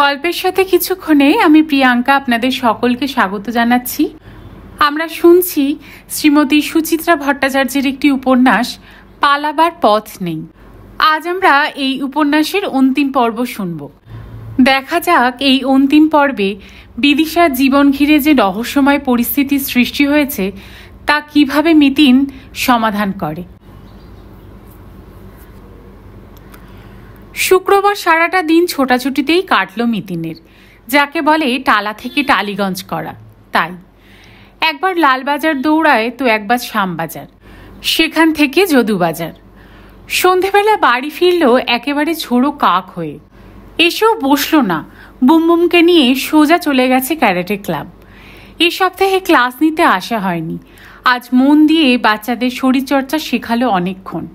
গল্পের সাথে কিছুক্ষণে আমি প্রিয়াঙ্কা আপনাদের সকলকে স্বাগত জানাচ্ছি। আমরা শুনছি শ্রীমতী সুচিত্রা ভট্টাচার্যের একটি উপন্যাস পালাবার পথ নেই। আজ আমরা এই উপন্যাসের অন্তিম পর্ব শুনব। দেখা যাক এই অন্তিম পর্বে বিদিশার জীবন ঘিরে যে রহস্যময় পরিস্থিতির সৃষ্টি হয়েছে তা কিভাবে মিতিন সমাধান করে। শুক্রবার সারাটা দিন ছোটাছুটিতেই কাটল মিতিনের, যাকে বলে টালা থেকে টালিগঞ্জ করা। তাই একবার লালবাজার দৌড়ায় তো একবার শ্যামবাজার, সেখান থেকে যদুবাজার। সন্ধেবেলা বাড়ি ফিরল একেবারে ঝোড়ো কাক হয়ে। এসেও বসল না, বুমবুমকে নিয়ে সোজা চলে গেছে ক্যারাটে ক্লাব। এই সপ্তাহে ক্লাস নিতে আসা হয়নি। আজ মন দিয়ে বাচ্চাদের শরীরচর্চা শেখালো অনেকক্ষণ।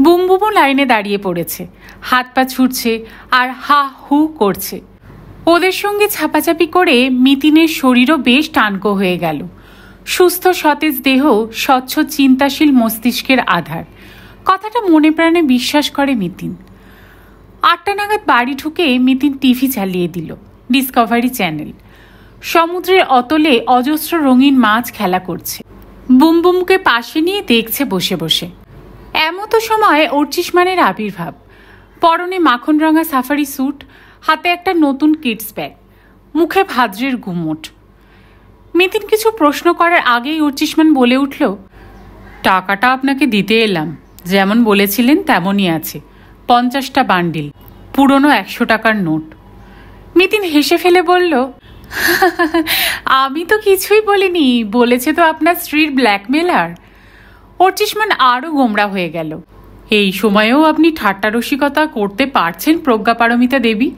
বুমবুমও লাইনে দাঁড়িয়ে পড়েছে, হাত পা ছুটছে আর হা হু করছে। ওদের সঙ্গে ছাপাছাপি করে মিতিনের শরীরও বেশ টানকো হয়ে গেল। সুস্থ সতেজ দেহ, স্বচ্ছ চিন্তাশীল মস্তিষ্কের আধার, কথাটা মনে প্রাণে বিশ্বাস করে মিতিন। 8টা নাগাদ বাড়ি ঢুকে মিতিন টিভি চালিয়ে দিল, ডিসকভারি চ্যানেল। সমুদ্রের অতলে অজস্র রঙিন মাছ খেলা করছে। বুমবুমকে পাশে নিয়ে দেখছে বসে বসে। এমতো সময় অর্চিষ্মানের আবির্ভাব। পরনে মাখন রঙা সাফারি স্যুট, হাতে একটা নতুন কিডস ব্যাগ, মুখে ভাদ্রের গুমোট। মিতিন কিছু প্রশ্ন করার আগেই অর্চিষ্মান বলে উঠল, টাকাটা আপনাকে দিতে এলাম, যেমন বলেছিলেন তেমনই আছে, 50টা বান্ডিল, পুরনো 100 টাকার নোট। মিতিন হেসে ফেলে বলল, আমি তো কিছুই বলিনি, বলেছে তো আপনার স্ত্রীর ব্ল্যাকমেলার। অর্চিষ্মান আরও গোমরা হয়ে গেল। এই সময়েও আপনি ঠাট্টা রসিকতা করতে পারছেন প্রজ্ঞাপারমিতা দেবী?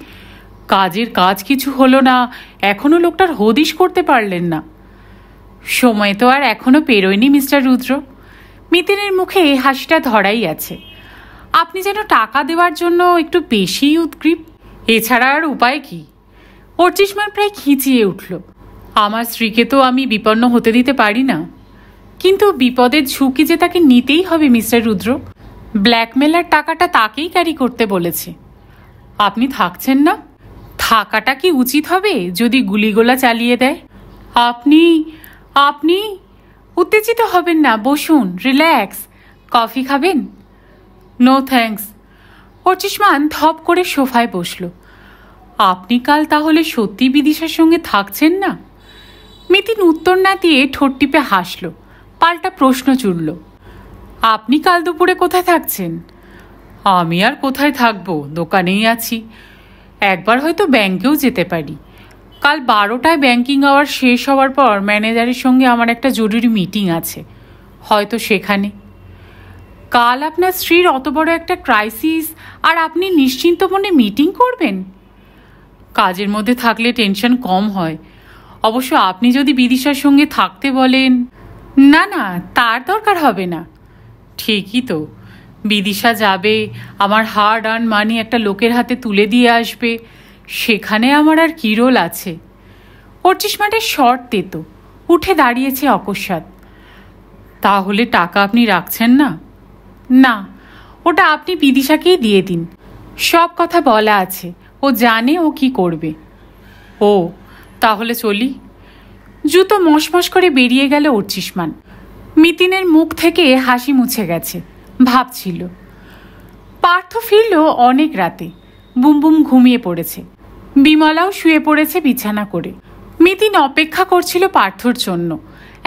কাজের কাজ কিছু হলো না, এখনো লোকটার হদিশ করতে পারলেন না। সময় তো আর এখনো পেরোয়নি মিস্টার রুদ্র। মিতিনের মুখে হাসিটা ধরাই আছে। আপনি যেন টাকা দেওয়ার জন্য একটু বেশিই উদ্গ্রীব, এছাড়া আর উপায় কি? অর্চিষ্মান প্রায় খিঁচিয়ে উঠল। আমার স্ত্রীকে তো আমি বিপন্ন হতে দিতে পারি না, কিন্তু বিপদের ঝুঁকি যে তাকে নিতেই হবে মিস্টার রুদ্র। ব্ল্যাকমেলার টাকাটা তাকেই ক্যারি করতে বলেছে। আপনি থাকছেন না? থাকাটা কি উচিত হবে যদি গুলিগোলা চালিয়ে দেয়? আপনি আপনি উত্তেজিত হবেন না, বসুন, রিল্যাক্স। কফি খাবেন? No thanks. অর্চিষ্মান ধপ করে সোফায় বসল। আপনি কাল তাহলে সত্যি বিদিশার সঙ্গে থাকছেন না? মিতিন উত্তর না দিয়ে ঠোঁট টিপে হাসল, পাল্টা প্রশ্ন চুড়ল, আপনি কাল দুপুরে কোথায় থাকছেন? আমি আর কোথায় থাকবো, দোকানেই আছি। একবার হয়তো ব্যাংকেও যেতে পারি। কাল 12টায় ব্যাংকিং আওয়ার শেষ হওয়ার পর ম্যানেজারের সঙ্গে আমার একটা জরুরি মিটিং আছে, হয়তো সেখানে। কাল আপনার স্ত্রীর অত বড় একটা ক্রাইসিস, আর আপনি নিশ্চিন্ত মনে মিটিং করবেন? কাজের মধ্যে থাকলে টেনশন কম হয়। অবশ্য আপনি যদি বিদিশার সঙ্গে থাকতে বলেন। না না, তার দরকার হবে না। ঠিকই তো, বিদিশা যাবে, আমার হার্ড আর্ন মানি একটা লোকের হাতে তুলে দিয়ে আসবে, সেখানে আমার আর কী রোল আছে? অর্চিষ্মানের শর্ট তেতো, উঠে দাঁড়িয়েছে অকস্মাৎ। তাহলে টাকা আপনি রাখছেন না? না, ওটা আপনি বিদিশাকেই দিয়ে দিন। সব কথা বলা আছে, ও জানে ও কি করবে। ও, তাহলে চলি। জুতো মশমশ করে বেরিয়ে গেল অর্চিষ্মান। মিতিনের মুখ থেকে হাসি মুছে গেছে, ভাবছিল। পার্থ ফিরল অনেক রাতে। বুমবুম ঘুমিয়ে পড়েছে, বিমলাও শুয়ে পড়েছে বিছানা করে। মিতিন অপেক্ষা করছিল পার্থর জন্য।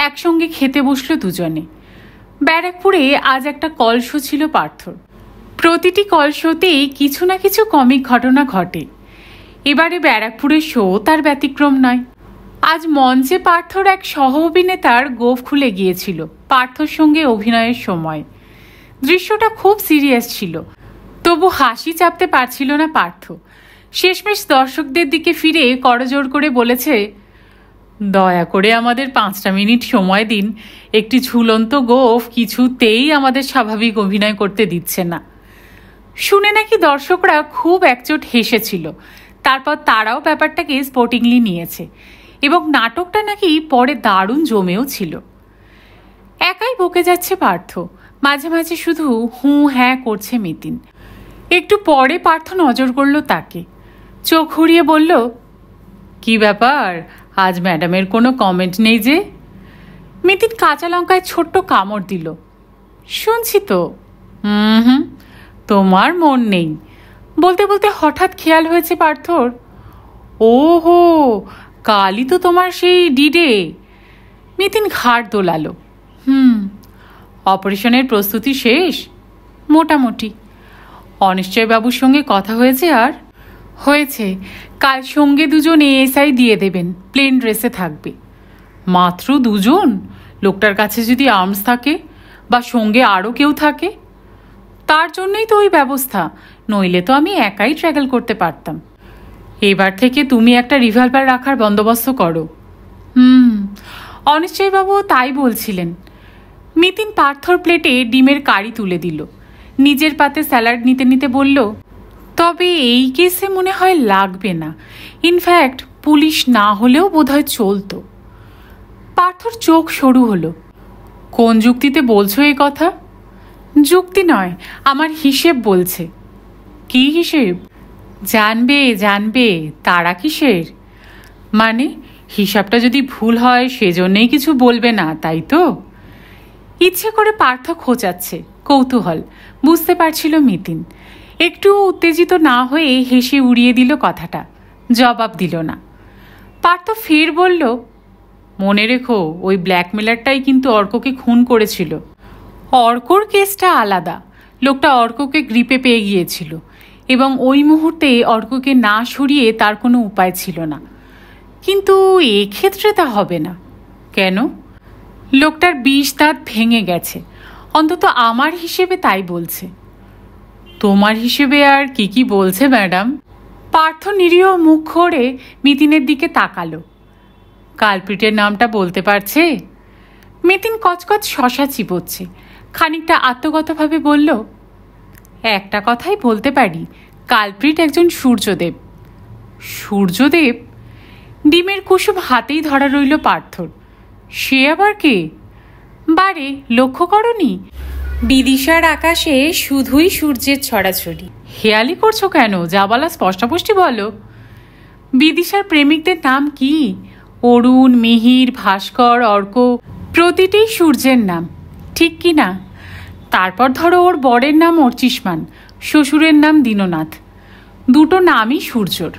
একসঙ্গে খেতে বসল দুজনে। ব্যারাকপুরে আজ একটা কল শো ছিল পার্থর। প্রতিটি কল শোতেই কিছু না কিছু কমিক ঘটনা ঘটে। এবারে ব্যারাকপুরের শো তার ব্যতিক্রম নয়। আজ মঞ্চে পার্থর এক সহ অভিনেতার গোঁফ খুলে গিয়েছিল পার্থর সঙ্গে অভিনয়ের সময়। দৃশ্যটা খুব সিরিয়াস ছিল, তবু হাসি চাপতে পারছিল না পার্থ। শেষমেশ দর্শকদের দিকে ফিরে করজোড় করে বলেছে, দয়া করে আমাদের 5টা মিনিট সময় দিন। একটি ঝুলন্ত গোঁফ কিছুতেই আমাদের স্বাভাবিক অভিনয় করতে দিচ্ছে না। শুনে নাকি দর্শকরা খুব একচোট হেসেছিল। তারপর তারাও ব্যাপারটাকে স্পোর্টিংলি নিয়েছে এবং নাটকটা নাকি পরে দারুণ জমেও ছিল। একাই বকে যাচ্ছে পার্থ, মাঝে মাঝে শুধু হু হ্যাঁ করছে মিতিন। একটু পরে পার্থ নজর করল তাকে। চোখ ঘুরিয়ে বলল, কি ব্যাপার, আজ ম্যাডামের কোনো কমেন্ট নেই যে? মিতিন কাঁচা লঙ্কায় ছোট্ট কামড় দিল। শুনছি তো। হুম, তোমার মন নেই। বলতে বলতে হঠাৎ খেয়াল হয়েছে পার্থর, ওহো, কালই তো তোমার সেই ডিডে। মিতিন ঘাড় দোলালো। অপারেশনের প্রস্তুতি শেষ? মোটামুটি। অনিশ্চয়বাবুর সঙ্গে কথা হয়েছে? আর হয়েছে, কাল সঙ্গে দুজন এএসআই দিয়ে দেবেন, প্লেন ড্রেসে থাকবে। মাত্র দুজন? লোকটার কাছে যদি আর্মস থাকে বা সঙ্গে আরও কেউ থাকে? তার জন্যই তো ওই ব্যবস্থা, নইলে তো আমি একাই ট্র্যাভেল করতে পারতাম। এবার থেকে তুমি একটা রিভলভার রাখার বন্দোবস্ত করো। অনিশ্চয়বাবু তাই বলছিলেন। মিতিন পার্থর প্লেটে ডিমের কারি তুলে দিল। নিজের পাতে স্যালাড নিতে নিতে বলল, তবে এই কেসে মনে হয় লাগবে না। ইনফ্যাক্ট পুলিশ না হলেও বোধহয় চলতো। পার্থর চোখ সরু হলো। কোন যুক্তিতে বলছো এই কথা? যুক্তি নয়, আমার হিসেব বলছে। কি হিসেব? জানবে জানবে, তারা কিসের? মানে হিসাবটা যদি ভুল হয় সেজন্যই কিছু বলবে না, তাই তো? ইচ্ছে করে পার্থ খোঁচাচ্ছে, কৌতূহল বুঝতে পারছিল মিতিন। একটু উত্তেজিত না হয়ে হেসে উড়িয়ে দিল কথাটা, জবাব দিল না। পার্থ ফের বলল, মনে রেখো, ওই ব্ল্যাকমেলারটাই কিন্তু অর্ককে খুন করেছিল। অর্কর কেসটা আলাদা। লোকটা অর্ককে গ্রিপে পেয়ে গিয়েছিল এবং ওই মুহূর্তে অর্ককে না সরিয়ে তার কোনো উপায় ছিল না। কিন্তু এক্ষেত্রে তা হবে না। কেন? লোকটার 20 দাঁত ভেঙে গেছে, অন্তত আমার হিসেবে তাই বলছে। তোমার হিসেবে আর কি কি বলছে ম্যাডাম? পার্থ নিরীহ মুখ করে মিতিনের দিকে তাকালো। কালপ্রিটের নামটা বলতে পারছে? মিতিন কচকচ শশা চিবোচ্ছে, খানিকটা আত্মগতভাবে বলল, একটা কথাই বলতে পারি, কালপ্রিট একজন সূর্যদেব। সূর্যদেব? ডিমের কুসুম হাতেই ধরা রইল পার্থর। সে আবার কে? বারে লক্ষ্য করনি? বিদিশার আকাশে শুধুই সূর্যের ছড়াছড়ি। হেয়ালি করছো কেন? যা বলা স্পষ্টাস্পষ্টি বলো। বিদিশার প্রেমিকদের নাম কি? অরুণ, মিহির, ভাস্কর, অর্ক, প্রতিটিই সূর্যের নাম, ঠিক কি না? তারপর ধরো ওর বরের নাম অর্চিষ্মান, শ্বশুরের নাম দীননাথ। দুটো নামই সূর্যর।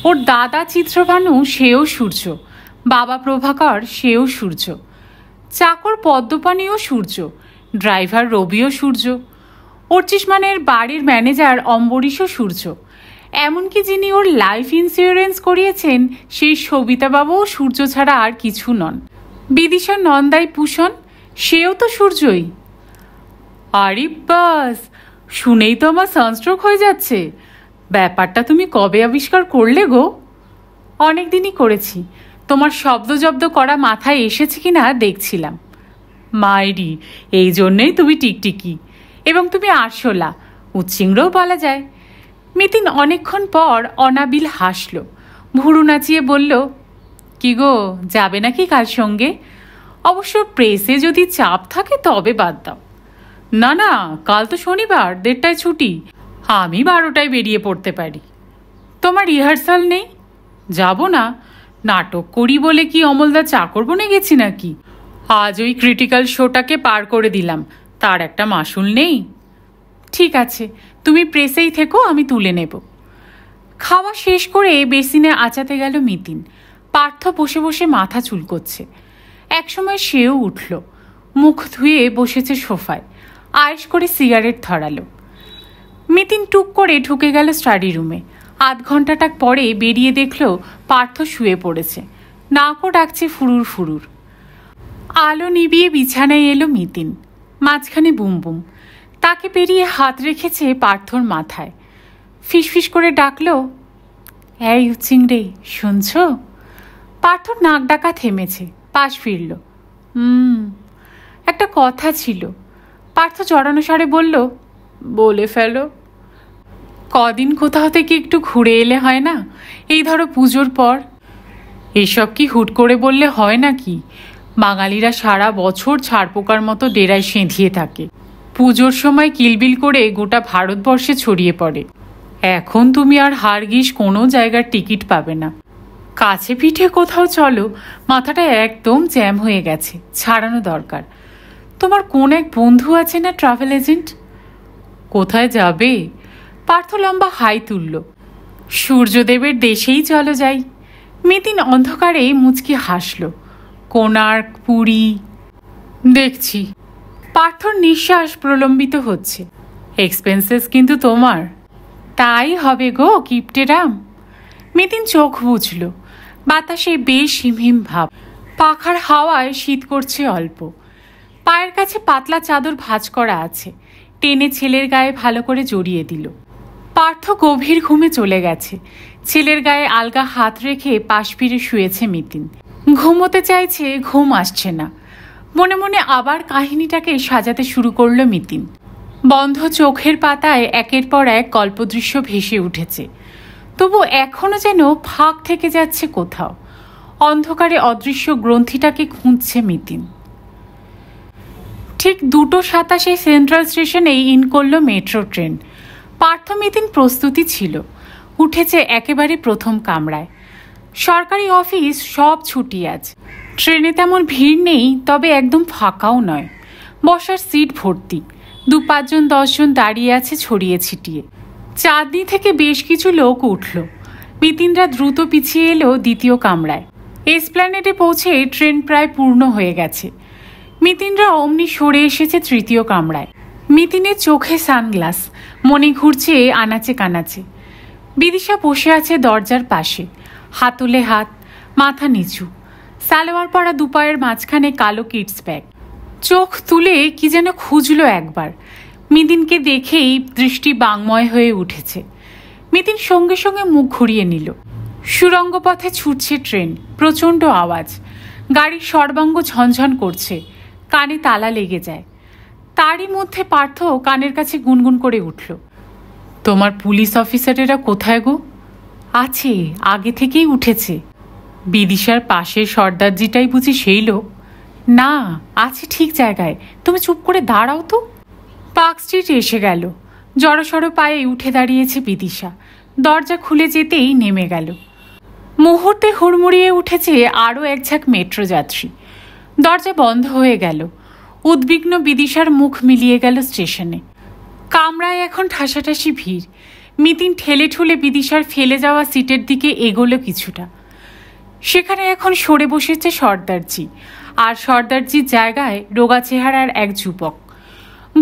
ওর দাদা চিত্রভানু, সেও সূর্য। বাবা প্রভাকর, সেও সূর্য। চাকর পদ্মপাণিও সূর্য। ড্রাইভার রবিও সূর্য। অর্চিষ্মানের বাড়ির ম্যানেজার অম্বরীশও সূর্য। এমনকি যিনি ওর লাইফ ইন্স্যুরেন্স করিয়েছেন সেই সবিতাবাবুও সূর্য ছাড়া আর কিছু নন। বিদিশার নন্দাই পূষণ, সেও তো সূর্যই। আরে বাস, শুনেই তো আমার সানস্ট্রোক হয়ে যাচ্ছে। ব্যাপারটা তুমি কবে আবিষ্কার করলে গো? অনেক দিনই করেছি, তোমার শব্দ করা মাথায় এসেছে কিনা দেখছিলাম। মাইরি, এই জন্যেই তুমি টিকটিকি, এবং তুমি আরশোলা, উচ্চিংড়ও বলা যায়। মিতিন অনেকক্ষণ পর অনাবিল হাসল, ভুরু নাচিয়ে বলল, কি গো, যাবে নাকি কাল সঙ্গে? অবশ্য প্রেসে যদি চাপ থাকে তবে বাদ দাও। না না, কাল তো শনিবার, 1:30টায় ছুটি, আমি 12টায় বেরিয়ে পড়তে পারি। তোমার রিহার্সাল নেই? যাব না। নাটক করি বলে কি অমলদা চাকর বনে গেছি নাকি? আজ ওই ক্রিটিক্যাল শোটাকে পার করে দিলাম, তার একটা মাসুল নেই। ঠিক আছে, তুমি প্রেসেই থেকো, আমি তুলে নেব। খাওয়া শেষ করে বেসিনে আচাতে গেল মিতিন। পার্থ বসে বসে মাথা চুলকোচ্ছে। একসময় সেও উঠল, মুখ ধুয়ে বসেছে সোফায়, আয়েশ করে সিগারেট ধরালো। মিতিন টুক করে ঢুকে গেল স্টাডি রুমে। 8 ঘন্টাটা পরে বেরিয়ে দেখল পার্থ শুয়ে পড়েছে, নাকও ডাকছে ফুরুর ফুরুর। আলো নিবিয়ে বিছানায় এলো মিতিন, মাঝখানে বুমবুম। তাকে পেরিয়ে হাত রেখেছে পার্থর মাথায়, ফিসফিস করে ডাকলো, এই উচিংড়ে, শুনছ? পার্থর নাক ডাকা থেমেছে, পাশ ফিরল। একটা কথা ছিল। পার্থ জড়ানো স্বরে বলল, বলে ফেলো। কদিন কোথাও থেকে একটু ঘুরে এলে হয় না? এই ধরো পুজোর পর। এসব কি হুট করে বললে হয় নাকি? বাঙালিরা সারা বছর ছাড়পোকার মতো ডেরায় সেঁধিয়ে থাকে, পুজোর সময় কিলবিল করে গোটা ভারতবর্ষে ছড়িয়ে পড়ে। এখন তুমি আর হারগিস কোনো জায়গার টিকিট পাবে না। কাছে পিঠে কোথাও চলো, মাথাটা একদম জ্যাম হয়ে গেছে, ছাড়ানো দরকার। তোমার কোন এক বন্ধু আছে না ট্রাভেল এজেন্ট? কোথায় যাবে? পার্থ লম্বা হাই তুলল। সূর্যদেবের দেশেই চলো যাই। মিতিন অন্ধকারে মুচকি হাসল। কোণার্ক, পুরী দেখছি। পার্থর নিঃশ্বাস প্রলম্বিত হচ্ছে। এক্সপেন্সেস কিন্তু তোমার। তাই হবে গো কিপ্টেরাম। মিতিন চোখ বুঝল। বাতাসে বেশ হিমহিম ভাব, পাখার হাওয়ায় শীত করছে অল্প। পায়ের কাছে পাতলা চাদর ভাঁজ করা আছে, টেনে ছেলের গায়ে ভালো করে জড়িয়ে দিল। পার্থ গভীর ঘুমে চলে গেছে। ছেলের গায়ে আলগা হাত রেখে পাশ ফিরে শুয়েছে মিতিন। ঘুমোতে চাইছে, ঘুম আসছে না। মনে মনে আবার কাহিনীটাকে সাজাতে শুরু করলো মিতিন। বন্ধ চোখের পাতায় একের পর এক গল্পদৃশ্য ভেসে উঠেছে, তবু এখনো যেন ফাঁক থেকে যাচ্ছে কোথাও। অন্ধকারে অদৃশ্য গ্রন্থিটাকে খুঁজছে মিতিন। ঠিক 2:27 সেন্ট্রাল স্টেশনে ইন করল মেট্রো ট্রেন। পার্থ মিতিন প্রস্তুতি ছিল, উঠেছে একেবারে প্রথম কামরায়। সরকারি অফিস সব ছুটি আজ। ট্রেনে তেমন ভিড় নেই, তবে একদম ফাঁকাও নয়। বসার সিট ভর্তি, 2-5 জন 10 জন দাঁড়িয়ে আছে ছড়িয়ে ছিটিয়ে। চাঁদনি থেকে বেশ কিছু লোক উঠল। মিতিনরা দ্রুত পিছিয়ে এলো দ্বিতীয় কামরায়। এসপ্ল্যানেডে পৌঁছে ট্রেন প্রায় পূর্ণ হয়ে গেছে। মিতিনরা অমনি সরে এসেছে তৃতীয় কামরায়। মিতিনের চোখে সানগ্লাস, মনে ঘুরছে আনাচে কানাচে। বিদিশা বসে আছে দরজার পাশে, হাতুলে হাত, মাথা নিচু, সালোয়ার পরা দুপায়ের মাঝখানে কালো কিডস ব্যাগ। চোখ তুলে কি যেন খুঁজলো একবার। মিতিনকে দেখেই দৃষ্টি বাংময় হয়ে উঠেছে। মিতিন সঙ্গে সঙ্গে মুখ ঘুরিয়ে নিল। সুরঙ্গ পথে ছুটছে ট্রেন, প্রচণ্ড আওয়াজ। গাড়ির সর্বাঙ্গ ঝনঝন করছে, কানে তালা লেগে যায়। তারই মধ্যে পার্থ কানের কাছে গুনগুন করে উঠল, তোমার পুলিশ অফিসারেরা কোথায় গো? আছে, আগে থেকেই উঠেছে। বিদিশার পাশের সর্দারজিটাই বুঝি সেই লোক? না, আছে ঠিক জায়গায়, তুমি চুপ করে দাঁড়াও তো। পার্ক স্ট্রিট এসে গেল। জড়সড় পায়ে উঠে দাঁড়িয়েছে বিদিশা। দরজা খুলে যেতেই নেমে গেল। মুহূর্তে হুড়মুড়িয়ে উঠেছে আরও এক ঝাঁক মেট্রো যাত্রী। দরজা বন্ধ হয়ে গেল। উদ্বিগ্ন বিদিশার মুখ মিলিয়ে গেল স্টেশনে। কামরায় এখন ঠাসাঠাসি ভিড়। মিতিন ঠেলে ঠুলে বিদিশার ফেলে যাওয়া সিটের দিকে এগোলো কিছুটা। সেখানে এখন সরে বসেছে সর্দারজি, আর সর্দারজির জায়গায় রোগা চেহারার এক যুবক।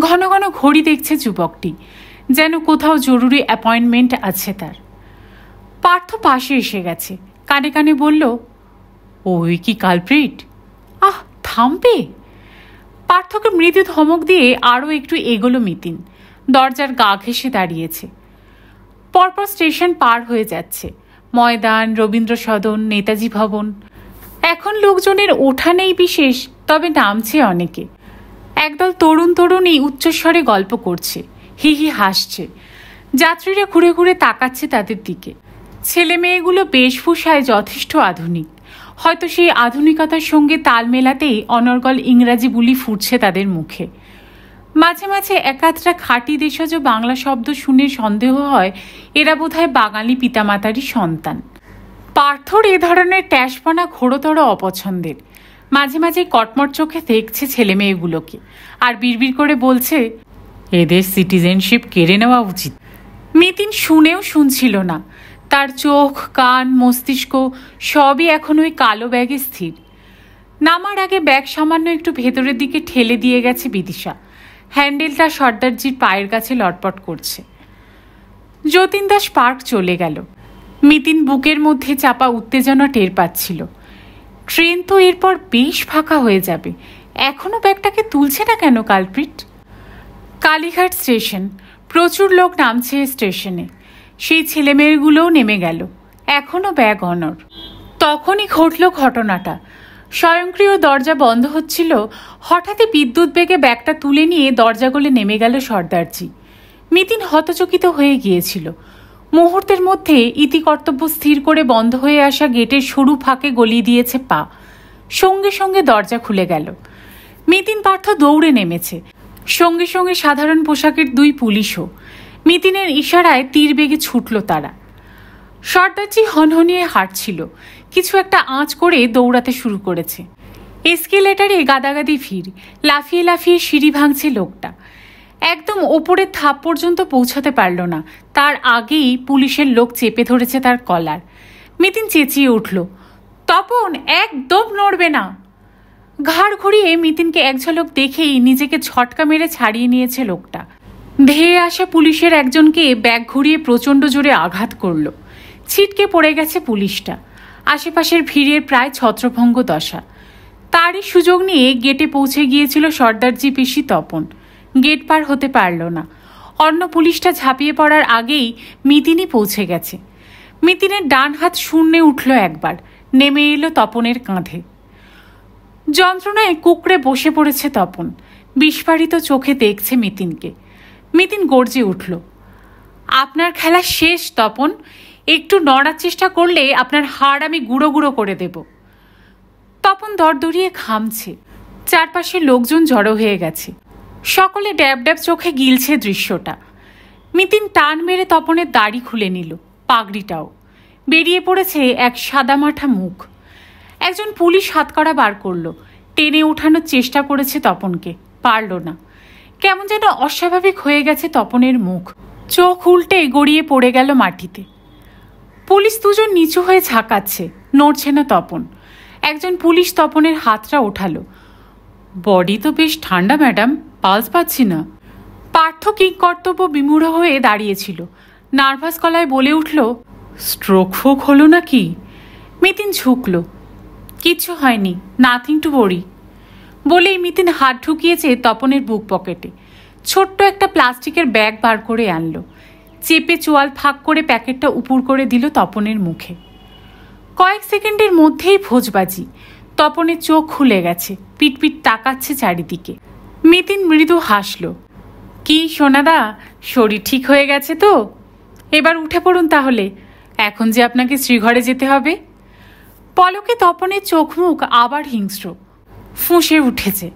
ঘন ঘন ঘড়ি দেখছে যুবকটি, যেন কোথাও জরুরি অ্যাপয়েন্টমেন্ট আছে তার। পার্থ পাশে এসে গেছে, কানে কানে বলল, ওই কি কালপ্রিট? আহ, থামবে। পার্থকে মৃদু ধমক দিয়ে আরও একটু এগোলো মিতিন। দরজার গা ঘেঁষে দাঁড়িয়েছে। পরপর স্টেশন পার হয়ে যাচ্ছে, ময়দান, রবীন্দ্র সদন, নেতাজি ভবন। এখন লোকজনের ওঠা নেই বিশেষ, তবে নামছে অনেকে। একদল তরুণ তরুণী উচ্চস্বরে গল্প করছে, হি হি হাসছে। যাত্রীরা ঘুরে ঘুরে তাকাচ্ছে তাদের দিকে। ছেলে মেয়েগুলো বেশভূষায় যথেষ্ট আধুনিক। হয়তো সেই আধুনিকতার সঙ্গে তাল মেলাতেই অনর্গল ইংরাজি বুলি ফুটছে তাদের মুখে। মাঝে মাঝে একাধটা খাঁটি দেশজ বাংলা শব্দ শুনে সন্দেহ হয় এরা বোধহয় বাঙালি পিতামাতারই সন্তান। পার্থর এ ধরনের ট্যাসপনা ঘোরতর অপছন্দের। মাঝে মাঝে কটমট চোখে দেখছে ছেলে মেয়েগুলোকে, আর বিড়বিড় করে বলছে, এদের সিটিজেনশিপ কেড়ে নেওয়া উচিত। মিতিন শুনেও শুনছিল না। তার চোখ, কান, মস্তিষ্ক সবই এখন ওই কালো ব্যাগে স্থির। নামার আগে ব্যাগ সামান্য একটু ভেতরের দিকে ঠেলে দিয়ে গেছে বিদিশা। হ্যান্ডেলটা সর্দারজির পায়ের কাছে লটপট করছে। যতীন দাস পার্ক চলে গেল। মিতিন বুকের মধ্যে চাপা উত্তেজনা টের পাচ্ছিল। ট্রেন তো এরপর বেশ ফাঁকা হয়ে যাবে, এখনো ব্যাগটাকে তুলছে না কেন কালপ্রিট? কালীঘাট স্টেশন, প্রচুর লোক নামছে স্টেশনে। সেই ছেলেমেয়েগুলোও নেমে গেল, এখনো ব্যাগ অনড়। তখনই ঘটল ঘটনাটা। স্বয়ংক্রিয় দরজা বন্ধ হচ্ছিল, হঠাৎই বিদ্যুৎ বেগে ব্যাগটা তুলে নিয়ে দরজা গলে নেমে গেল সর্দারজি। মিতিন হতচকিত হয়ে গিয়েছিল। মুহূর্তের মধ্যে ইতিকর্তব্য স্থির করে বন্ধ হয়ে আসা গেটের সরু ফাঁকে গলিয়ে দিয়েছে পা। সঙ্গে সঙ্গে দরজা খুলে গেল। মিতিন পার্থ দৌড়ে নেমেছে। সঙ্গে সঙ্গে সাধারণ পোশাকের 2 পুলিশও। মিতিনের ইশারায় তীর বেগে ছুটল তারা। সর্দারজি হনহনিয়ে হাঁটছিল, কিছু একটা আঁচ করে দৌড়াতে শুরু করেছে। এসকেলেটারে গাদাগাদি ভিড়, লাফিয়ে লাফিয়ে সিঁড়ি ভাঙছে লোকটা। একদম ওপরের ধাপ পর্যন্ত পৌঁছাতে পারল না, তার আগেই পুলিশের লোক চেপে ধরেছে তার কলার। মিতিন চেঁচিয়ে উঠল, তপন একদম নড়বে না। ঘাড় ঘুরিয়ে মিতিনকে এক ঝলক দেখেই নিজেকে ঝটকা মেরে ছাড়িয়ে নিয়েছে লোকটা। ধেয়ে আসা পুলিশের একজনকে ব্যাগ ঘুরিয়ে প্রচণ্ড জোরে আঘাত করল। ছিটকে পড়ে গেছে পুলিশটা। আশেপাশের ভিড়ের প্রায় ছত্রভঙ্গ দশা। তারই সুযোগ নিয়ে গেটে পৌঁছে গিয়েছিল সর্দারজি পিসি তপন। গেট পার হতে পারল না। অন্য পুলিশটা ঝাঁপিয়ে পড়ার আগেই মিতিনই পৌঁছে গেছে। মিতিনের ডান হাত শূন্যে উঠল একবার, নেমে এলো তপনের কাঁধে। যন্ত্রণায় কুঁকড়ে বসে পড়েছে তপন। বিস্ফারিত চোখে দেখছে মিতিনকে। মিতিন গর্জে উঠল, আপনার খেলা শেষ তপন। একটু নড়ার চেষ্টা করলে আপনার হাড় আমি গুঁড়ো গুঁড়ো করে দেব। তপন দরদরিয়ে ঘামছে। চারপাশে লোকজন জড়ো হয়ে গেছে। সকলে ড্যাব ড্যাব চোখে গিলছে দৃশ্যটা। মিতিন টান মেরে তপনের দাড়ি খুলে নিল, পাগড়িটাও। বেরিয়ে পড়েছে এক সাদামাঠা মুখ। একজন পুলিশ হাতকড়া বার করল, টেনে ওঠানোর চেষ্টা করেছে তপনকে, পারল না। কেমন যেন অস্বাভাবিক হয়ে গেছে তপনের মুখ। চোখ উল্টে গড়িয়ে পড়ে গেল মাটিতে। পুলিশ দুজন নিচু হয়ে ঝাঁকাচ্ছে, নড়ছে না তপন। একজন পুলিশ তপনের হাতটা ওঠালো। বডি তো বেশ ঠান্ডা ম্যাডাম, পালস পাচ্ছি না। পার্থ কিংকর্তব্য বিমূঢ় হয়ে দাঁড়িয়েছিল। নার্ভাস গলায় বলে উঠল, স্ট্রোক ফোক হলো নাকি? মিতিন ঝুঁকল, কিচ্ছু হয়নি, নাথিং টু ওয়ারি। বলেই মিতিন হাত ঢুকিয়েছে তপনের বুক পকেটে। ছোট্ট একটা প্লাস্টিকের ব্যাগ বার করে আনলো। চেপে চোয়াল ফাঁক করে প্যাকেটটা উপুর করে দিল তপনের মুখে। কয়েক সেকেন্ডের মধ্যেই ভোজবাজি। তপনের চোখ খুলে গেছে, পিটপিট তাকাচ্ছে চারিদিকে। মিতিন মৃদু হাসল, কি সোনাদা, শরীর ঠিক হয়ে গেছে তো? এবার উঠে পড়ুন তাহলে, এখন যে আপনাকে শ্রীঘরে যেতে হবে। পলকে তপনের চোখ মুখ আবার হিংস্র, ফুঁসে উঠেছে।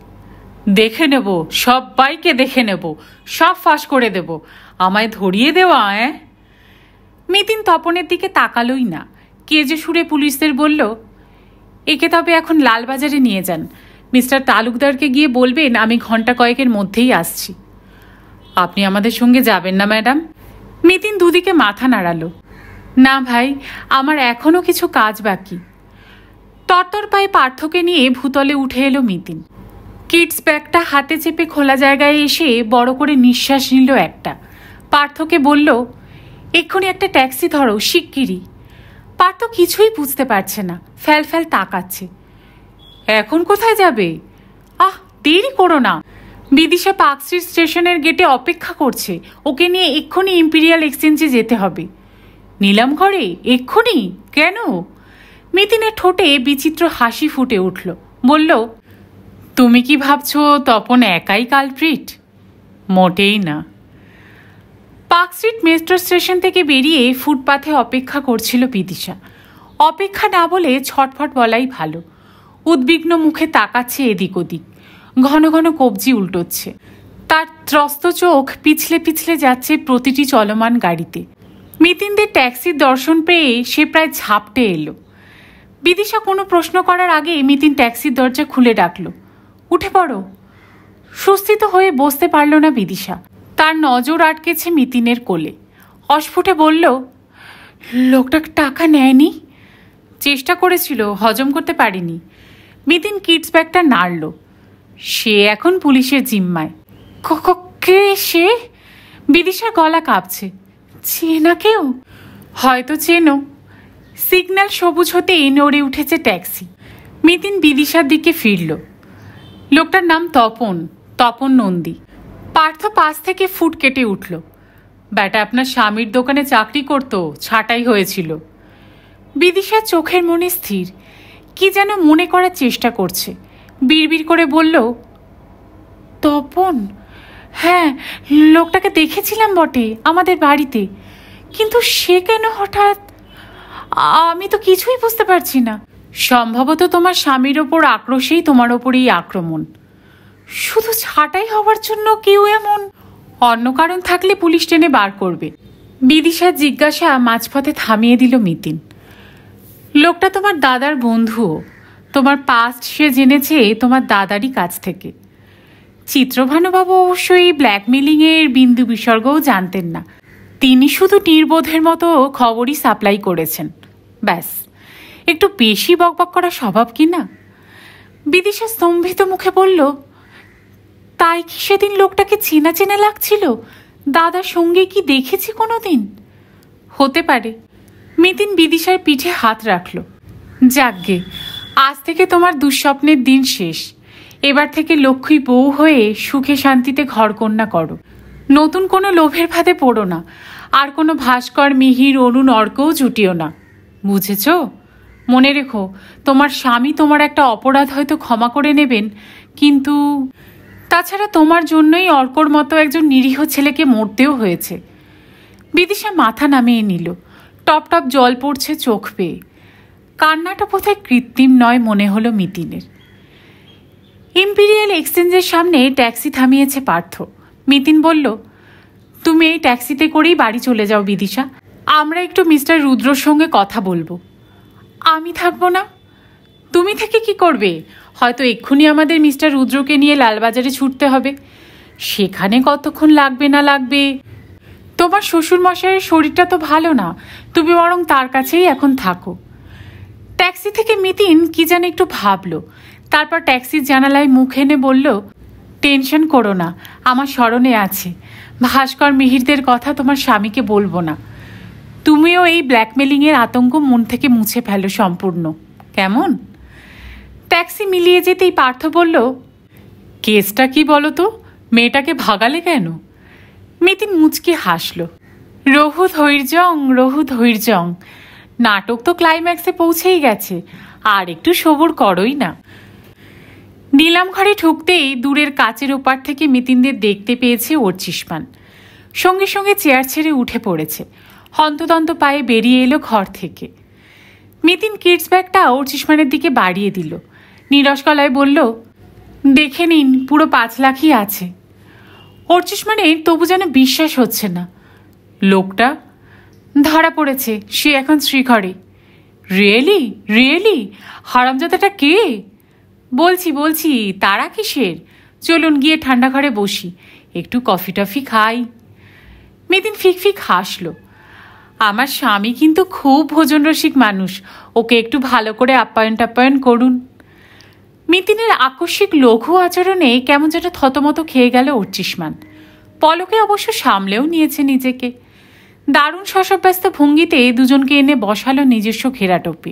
দেখে নেব, সবাইকে দেখে নেব, সব ফাঁস করে দেব, আমায় ধরিয়ে দেওয়া। মিতিন তপনের দিকে তাকালোই না। কেজে সুরে পুলিশদের বলল, একে তবে এখন লালবাজারে নিয়ে যান। মিস্টার তালুকদারকে গিয়ে বলবেন আমি ঘন্টা কয়েকের মধ্যেই আসছি। আপনি আমাদের সঙ্গে যাবেন না ম্যাডাম? মিতিন দুদিকে মাথা নাড়ালো। না ভাই, আমার এখনও কিছু কাজ বাকি। তরতর পায়ে পার্থকে নিয়ে ভূতলে উঠে এলো মিতিন। কিডস ব্যাগটা হাতে চেপে খোলা জায়গায় এসে বড় করে নিঃশ্বাস নিল একটা। পার্থকে বলল, এক্ষুনি একটা ট্যাক্সি ধরো, শিগগিরই। পার্থ কিছুই বুঝতে পারছে না, ফ্যাল ফ্যাল তাকাচ্ছে। এখন কোথায় যাবে? দেরি করো না, বিদিশা পার্ক স্ট্রিট স্টেশনের গেটে অপেক্ষা করছে, ওকে নিয়ে এক্ষুনি ইম্পিরিয়াল এক্সচেঞ্জে যেতে হবে। নিলাম ঘরে এক্ষুনি? কেন? মিতিনের ঠোঁটে বিচিত্র হাসি ফুটে উঠল। বলল, তুমি কি ভাবছো তপন একাই কালপ্রিট? মোটেই না। পার্ক স্ট্রিট মেট্রো স্টেশন থেকে বেরিয়ে ফুটপাথে অপেক্ষা করছিল বিদিশা। অপেক্ষা না বলে ছটফট বলাই ভালো। উদ্বিগ্ন মুখে তাকাচ্ছে এদিক ওদিক, ঘন ঘন কবজি উল্টোচ্ছে। তার ত্রস্ত চোখ পিছলে পিছলে যাচ্ছে প্রতিটি চলমান গাড়িতে। মিতিনদের ট্যাক্সির দর্শন পেয়ে সে প্রায় ঝাপটে এলো। বিদিশা কোনো প্রশ্ন করার আগে মিতিন ট্যাক্সির দরজা খুলে ডাকল, উঠে পড়ো। সুস্থিত হয়ে বসতে পারল না বিদিশা। তার নজর আটকেছে মিতিনের কোলে। অস্ফুটে বলল, লোকটা টাকা নেয়নি? চেষ্টা করেছিল, হজম করতে পারিনি। মিতিন কিডস ব্যাগটা নাড়ল। সে এখন পুলিশের জিম্মায়। কে সে? বিদিশার গলা কাঁপছে। চেনা কেউ? হয়তো চেনো। সিগন্যাল সবুজ হতেই নড়ে উঠেছে ট্যাক্সি। মিতিন বিদিশার দিকে ফিরল। লোকটার নাম তপন, তপন নন্দী। পার্থ পাশ থেকে ফুট কেটে উঠল। ব্যাটা আপনার স্বামীর দোকানে চাকরি করতো, ছাঁটাই হয়েছিল। বিদিশার চোখের মনে স্থির, কি যেন মনে করার চেষ্টা করছে। বিড়বিড় করে বলল, তপন? হ্যাঁ, লোকটাকে দেখেছিলাম বটে আমাদের বাড়িতে, কিন্তু সে কেন হঠাৎ? আমি তো কিছুই বুঝতে পারছি না। সম্ভবত তোমার স্বামীর ওপর আক্রোশেই তোমার ওপরেই আক্রমণ। শুধু ছাঁটাই হওয়ার জন্য কেউ এমন? অন্য কারণ থাকলে পুলিশ টেনে বার করবে। বিদিশার জিজ্ঞাসা মাঝপথে থামিয়ে দিল মিতিন। লোকটা তোমার দাদার বন্ধুও। তোমার পাস্ট সে জেনেছে তোমার দাদারই কাছ থেকে। চিত্রভানুবাবু অবশ্যই ব্ল্যাকমেলিংয়ের বিন্দু বিসর্গও জানতেন না। তিনি শুধু নির্বোধের মতো খবরই সাপ্লাই করেছেন, ব্যাস। একটু বেশি বকবক করা স্বভাব কি না? বিদিশা স্তম্ভিত মুখে বলল, তাই কি সেদিন লোকটাকে চেনা চেনা লাগছিল? দাদার সঙ্গে কি দেখেছি কোনোদিন? হতে পারে। মিতিন বিদিশার পিঠে হাত রাখল। যাকগে, আজ থেকে তোমার দুঃস্বপ্নের দিন শেষ। এবার থেকে লক্ষ্মী বউ হয়ে সুখে শান্তিতে ঘরকন্যা করো। নতুন কোনো লোভের ফাঁদে পড়ো না। আর কোনো ভাস্কর, মিহির, অরুণ, অর্কও জুটিও না, বুঝেছ? মনে রেখো, তোমার স্বামী তোমার একটা অপরাধ হয়তো ক্ষমা করে নেবেন, কিন্তু তাছাড়া তোমার জন্যই অর্কর মতো একজন নিরীহ ছেলেকে মরতেও হয়েছে। বিদিশা মাথা নামিয়ে নিল। টপ টপ জল পড়ছে চোখ পেয়ে। কান্নাটা বোধহয় কৃত্রিম নয় মনে হলো মিতিনের। ইম্পিরিয়াল এক্সচেঞ্জের সামনে ট্যাক্সি থামিয়েছে পার্থ। মিতিন বলল, তুমি এই ট্যাক্সিতে করেই বাড়ি চলে যাও বিদিশা। আমরা একটু মিস্টার রুদ্রর সঙ্গে কথা বলবো। আমি থাকবো না? তুমি থেকে কি করবে? হয়তো এক্ষুনি আমাদের মিস্টার রুদ্রকে নিয়ে লালবাজারে ছুটতে হবে। সেখানে কতক্ষণ লাগবে না লাগবে? তোমার শ্বশুরমশাইয়ের শরীরটা তো ভালো না, তুমি বরং তার কাছেই এখন থাকো। ট্যাক্সি থেকে মিতিন কি যেন একটু ভাবলো, তারপর ট্যাক্সির জানালায় মুখ এনে বলল, টেনশন করো না, আমার স্মরণে আছে। ভাস্কর, মিহিরদের কথা তোমার স্বামীকে বলবো না। তুমিও এই ব্ল্যাকমেলিংয়ের আতঙ্ক মন থেকে মুছে ফেলো সম্পূর্ণ, কেমন? ট্যাক্সি মিলিয়ে যেতেই পার্থ বলল, কেসটা কি বলো তো? মেয়েটাকে ভাগালে কেন? মিতিন মুচকি হাসল। রহু ধৈর্যং, রহু ধৈর্যং। নাটক তো ক্লাইম্যাক্সে পৌঁছেই গেছে, আর একটু সবুর করোই না। নিলাম ঘরে ঢুকতেই দূরের কাচের ওপার থেকে মিতিনদের দেখতে পেয়েছে অর্চিষ্মান। সঙ্গে সঙ্গে চেয়ার ছেড়ে উঠে পড়েছে। হন্তদন্ত পায়ে বেরিয়ে এলো ঘর থেকে। মিতিন কিডস ব্যাগটা অর্চিষ্মানের দিকে বাড়িয়ে দিল। নীরস গলায় বলল, দেখে নিন, পুরো 5 লাখই আছে। অর্চিষ্মানের তবু যেন বিশ্বাস হচ্ছে না। লোকটা ধরা পড়েছে, সে এখন শ্রীঘরে। রিয়েলি? রিয়েলি? হারামজাদাটা কে? বলছি, তারা কিসের? চলুন গিয়ে ঠান্ডা ঘরে বসি, একটু কফি টফি খাই। মিতিন ফিক হাসল। আমার স্বামী কিন্তু খুব ভোজন রসিক মানুষ, ওকে একটু ভালো করে আপ্যায়ন টাপ্যায়ন করুন। মিতিনের আকস্মিক লঘু আচরণে কেমন যেন থতমত খেয়ে গেল অর্চিষ্মান। পলকে অবশ্য সামলেও নিয়েছে নিজেকে। দারুণ শশব্যস্ত ভঙ্গিতে দুজনকে এনে বসালো নিজস্ব ঘেরাটোপে।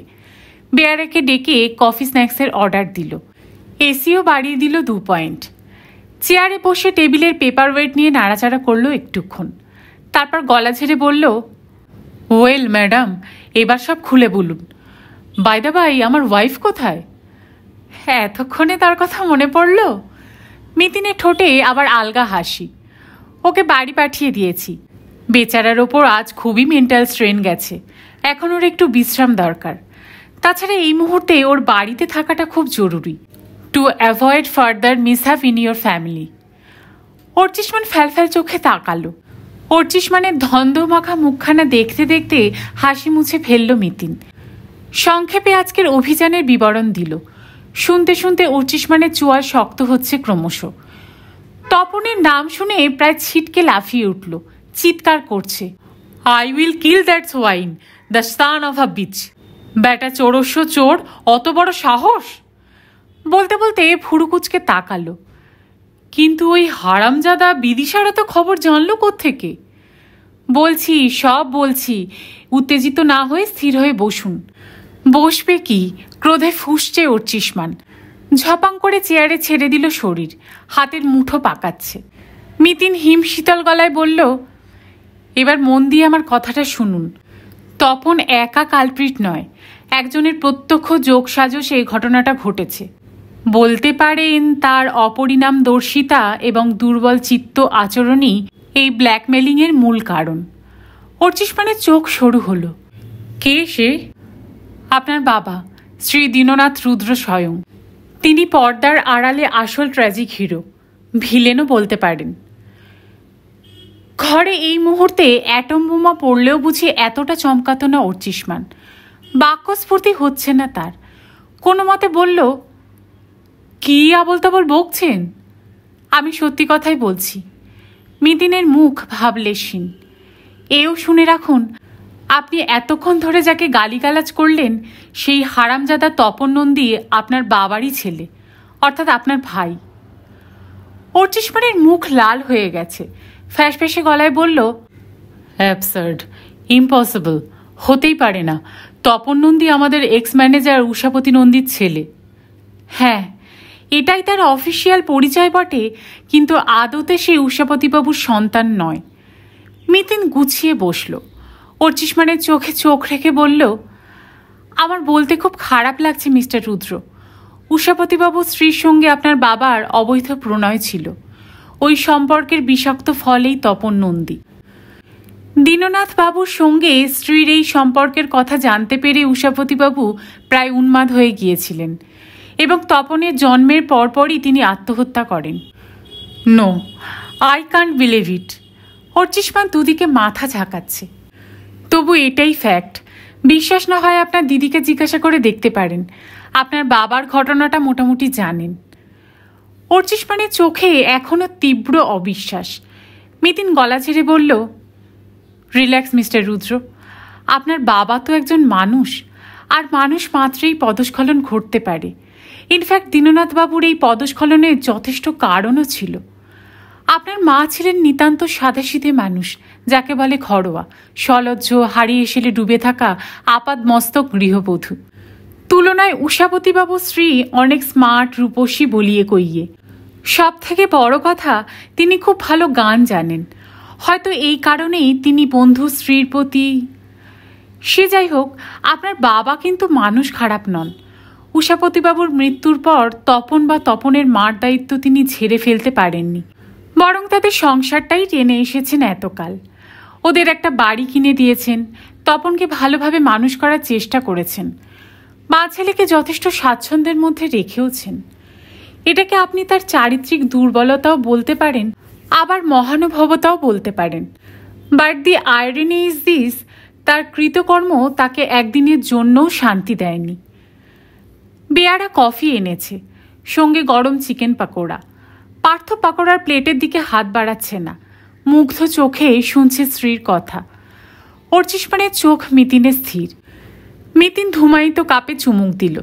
বেয়ারাকে ডেকে কফি স্ন্যাক্সের অর্ডার দিল। এসিও বাড়িয়ে দিল 2 পয়েন্ট। চেয়ারে বসে টেবিলের পেপার ওয়েট নিয়ে নাড়াচাড়া করলো একটুক্ষণ। তারপর গলা ঝেড়ে বলল, ওয়েল ম্যাডাম, এবার সব খুলে বলুন। বাই দ্য বাই, আমার ওয়াইফ কোথায়? হ্যাঁ, এতক্ষণে তার কথা মনে পড়ল। মিতিনের ঠোঁটে আবার আলগা হাসি। ওকে বাড়ি পাঠিয়ে দিয়েছি। বেচারার ওপর আজ খুবই মেন্টাল স্ট্রেন গেছে, এখন ওর একটু বিশ্রাম দরকার। তাছাড়া এই মুহূর্তে ওর বাড়িতে থাকাটা খুব জরুরি, to avoid further mishap in your family. Archishman ফ্যালফ্যাল চোখে তাকালো। অর্চিষ্মানের ধন্দমাখা মুখখানা দেখতে দেখতে হাসি মুছে ফেলল মিতিন। সংক্ষেপে আজকের অভিযানের বিবরণ দিল। শুনতে শুনতে অর্চিষ্মানের চোয়াল শক্ত হচ্ছে ক্রমশ। তপনের নাম শুনে প্রায় ছিটকে লাফিয়ে উঠল, চিৎকার করছে, I will kill that swine, the son of a beach. ব্যাটা চোরস্য চোর, অত বড় সাহস! বলতে বলতে ফুরুকুচকে তাকালো। কিন্তু ওই হারামজাদা বিদিশারা তো খবর জানলো কোত্থেকে? বলছি, সব বলছি। উত্তেজিত না হয়ে স্থির হয়ে বসুন। বসবে কি? ক্রোধে ফুঁসছে অর্চিষ্মান। ঝপাং করে চেয়ারে ছেড়ে দিল শরীর, হাতের মুঠো পাকাচ্ছে। মিতিন হিমশীতল গলায় বলল, এবার মন দিয়ে আমার কথাটা শুনুন। তপন একা কালপ্রিট নয়, একজনের প্রত্যক্ষ যোগসাজশ এই ঘটনাটা ঘটেছে। বলতে পারেন তার অপরিণামদর্শিতা এবং দুর্বল চিত্ত আচরণই এই ব্ল্যাকমেলিংয়ের মূল কারণ। অর্চিষ্মানের চোখ সরু হলো। কে সে? আপনার বাবা, শ্রী দীননাথ রুদ্র স্বয়ং। তিনি পর্দার আড়ালে আসল ট্র্যাজিক হিরো, ভিলেনও বলতে পারেন। ঘরে এই মুহূর্তে অ্যাটম বোমা পড়লেও বুঝি এতটা চমকাতো না অর্চিষ্মান। বাক্যস্ফূর্তি হচ্ছে না তার। কোনো মতে বলল, কি আবল তাবল বকছেন? আমি সত্যি কথাই বলছি। মিতিনের মুখ ভাবলেশহীন। এও শুনে রাখুন, আপনি এতক্ষণ ধরে যাকে গালিগালাজ করলেন সেই হারামজাদা তপন নন্দী আপনার বাবারই ছেলে, অর্থাৎ আপনার ভাই। অর্চিষ্মানের মুখ লাল হয়ে গেছে। ফ্যাসফ্যাসে গলায় বলল, অ্যাবসার্ড, ইম্পসিবল, হতেই পারে না। তপন নন্দী আমাদের এক্স ম্যানেজার উষাপতি নন্দীর ছেলে। হ্যাঁ, এটাই তার অফিসিয়াল পরিচয় বটে, কিন্তু আদতে সে উষাপতিবাবুর সন্তান নয়। মিতিন গুছিয়ে বসল। অর্চিষ্মানের চোখে চোখ রেখে বলল, আমার বলতে খুব খারাপ লাগছে মিস্টার রুদ্র। উষাপতিবাবুর স্ত্রীর সঙ্গে আপনার বাবার অবৈধ প্রণয় ছিল। ওই সম্পর্কের বিষাক্ত ফলেই তপন নন্দী। দীননাথ বাবুর সঙ্গে স্ত্রীর এই সম্পর্কের কথা জানতে পেরে উষাপতিবাবু প্রায় উন্মাদ হয়ে গিয়েছিলেন এবং তপনের জন্মের পরপরই তিনি আত্মহত্যা করেন। No, I can't believe it. Archishman দুদিকে মাথা ঝাঁকাচ্ছে। তবু এটাই ফ্যাক্ট। বিশ্বাস না হয় আপনার দিদিকে জিজ্ঞাসা করে দেখতে পারেন। আপনার বাবার ঘটনাটা মোটামুটি জানেন। অর্চিষ্মানের চোখে এখনো তীব্র অবিশ্বাস। মিতিন গলা ছেড়ে বলল, রিল্যাক্স মিস্টার রুদ্র। আপনার বাবা তো একজন মানুষ, আর মানুষ মাত্রেই পদস্খলন ঘটতে পারে। ইনফ্যাক্ট দীননাথবাবুর এই পদস্খলনের যথেষ্ট কারণও ছিল। আপনার মা ছিলেন নিতান্ত সাদাসিধে মানুষ, যাকে বলে ঘরোয়া, সলজ্জ, হারিয়ে এসেলে ডুবে থাকা আপাদ মস্তক গৃহবধূ। তুলনায় উষাপতিবাবুর স্ত্রী অনেক স্মার্ট, রূপসী বলিয়ে কইয়ে। সব থেকে বড় কথা, তিনি খুব ভালো গান জানেন। হয়তো এই কারণেই তিনি বন্ধু স্ত্রীর প্রতি। সে যাই হোক, আপনার বাবা কিন্তু মানুষ খারাপ নন। উষাপতিবাবুর মৃত্যুর পর তপন বা তপনের মার দায়িত্ব তিনি ঝেড়ে ফেলতে পারেননি, বরং তাদের সংসারটাই টেনে এসেছেন এতকাল। ওদের একটা বাড়ি কিনে দিয়েছেন, তপনকে ভালোভাবে মানুষ করার চেষ্টা করেছেন, মা ছেলেকে যথেষ্ট স্বাচ্ছন্দ্যের মধ্যে রেখেওছেন। এটাকে আপনি তার চারিত্রিক দুর্বলতাও বলতে পারেন, আবার মহানুভবতাও বলতে পারেন। But the irony is this, তার কৃতকর্ম তাকে একদিনের জন্যও শান্তি দেয়নি। বেয়ারা কফি এনেছে, সঙ্গে গরম চিকেন পাকোড়া। পার্থ পাকোড়ার প্লেটের দিকে হাত বাড়াচ্ছে না, মুগ্ধ চোখে শুনছে স্ত্রীর কথা। অর্চিষ্মানের চোখ মিতিনে স্থির। মিতিন ধুমায়িত কাপে চুমুক দিল।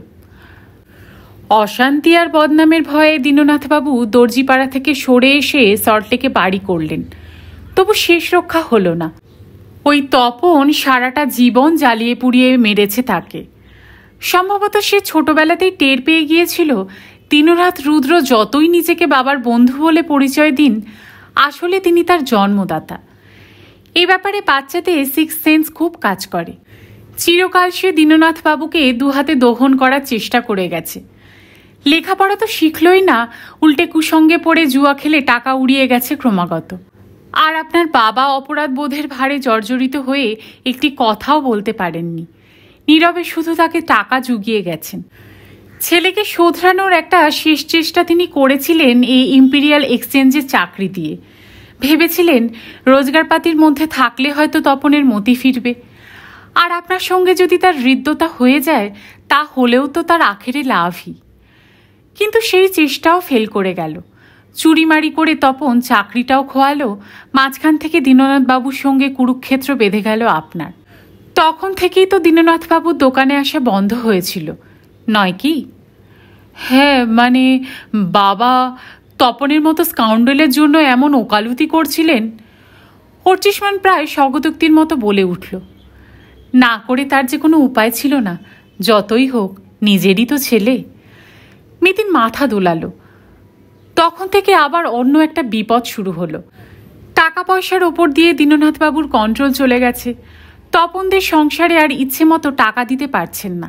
অশান্তি আর বদনামের ভয়ে দীননাথবাবু দর্জিপাড়া থেকে সরে এসে সল্টলেকে বাড়ি করলেন। তবু শেষ রক্ষা হলো না। ওই তপন সারাটা জীবন জ্বালিয়ে পুড়িয়ে মেরেছে তাকে। সম্ভবত সে ছোটবেলাতেই টের পেয়ে গিয়েছিল, দীননাথ রুদ্র যতই নিজেকে বাবার বন্ধু বলে পরিচয় দিন, আসলে তিনি তার জন্মদাতা। এই ব্যাপারে বাচ্চাদের সিক্স সেন্স খুব কাজ করে। চিরকাল সে দীননাথবাবুকে দুহাতে দহন করার চেষ্টা করে গেছে। লেখাপড়া তো শিখলই না, উল্টে কুসঙ্গে পড়ে জুয়া খেলে টাকা উড়িয়ে গেছে ক্রমাগত। আর আপনার বাবা অপরাধ বোধের ভারে জর্জরিত হয়ে একটি কথাও বলতে পারেননি। নীরবে শুধু তাকে টাকা জুগিয়ে গেছেন। ছেলেকে শোধরানোর একটা শেষ চেষ্টা তিনি করেছিলেন এই ইম্পিরিয়াল এক্সচেঞ্জের চাকরি দিয়ে। ভেবেছিলেন রোজগারপাতির মধ্যে থাকলে হয়তো তপনের মতি ফিরবে, আর আপনার সঙ্গে যদি তার হৃদ্যতা হয়ে যায়, তা হলেও তো তার আখেরে লাভই। কিন্তু সেই চেষ্টাও ফেল করে গেল। চুরিমারি করে তপন চাকরিটাও খোয়ালো, মাঝখান থেকে দীননাথবাবুর সঙ্গে কুরুক্ষেত্র বেঁধে গেল আপনার। তখন থেকেই তো দীননাথবাবুর দোকানে আসা বন্ধ হয়েছিল, নয় কি? হ্যাঁ, মানে বাবা তপনের মতো স্কাউন্ডেলের জন্য এমন ওকালতি করছিলেন। অর্চিষ্মান প্রায় স্বগতোক্তির মতো বলে উঠল। না করে তার যে কোনো উপায় ছিল না, যতই হোক নিজেরই তো ছেলে। মিতিন মাথা দোলালো। তখন থেকে আবার অন্য একটা বিপদ শুরু হলো। টাকা পয়সার ওপর দিয়ে দীননাথবাবুর কন্ট্রোল চলে গেছে। তপনদের সংসারে আর ইচ্ছে মতো টাকা দিতে পারছেন না।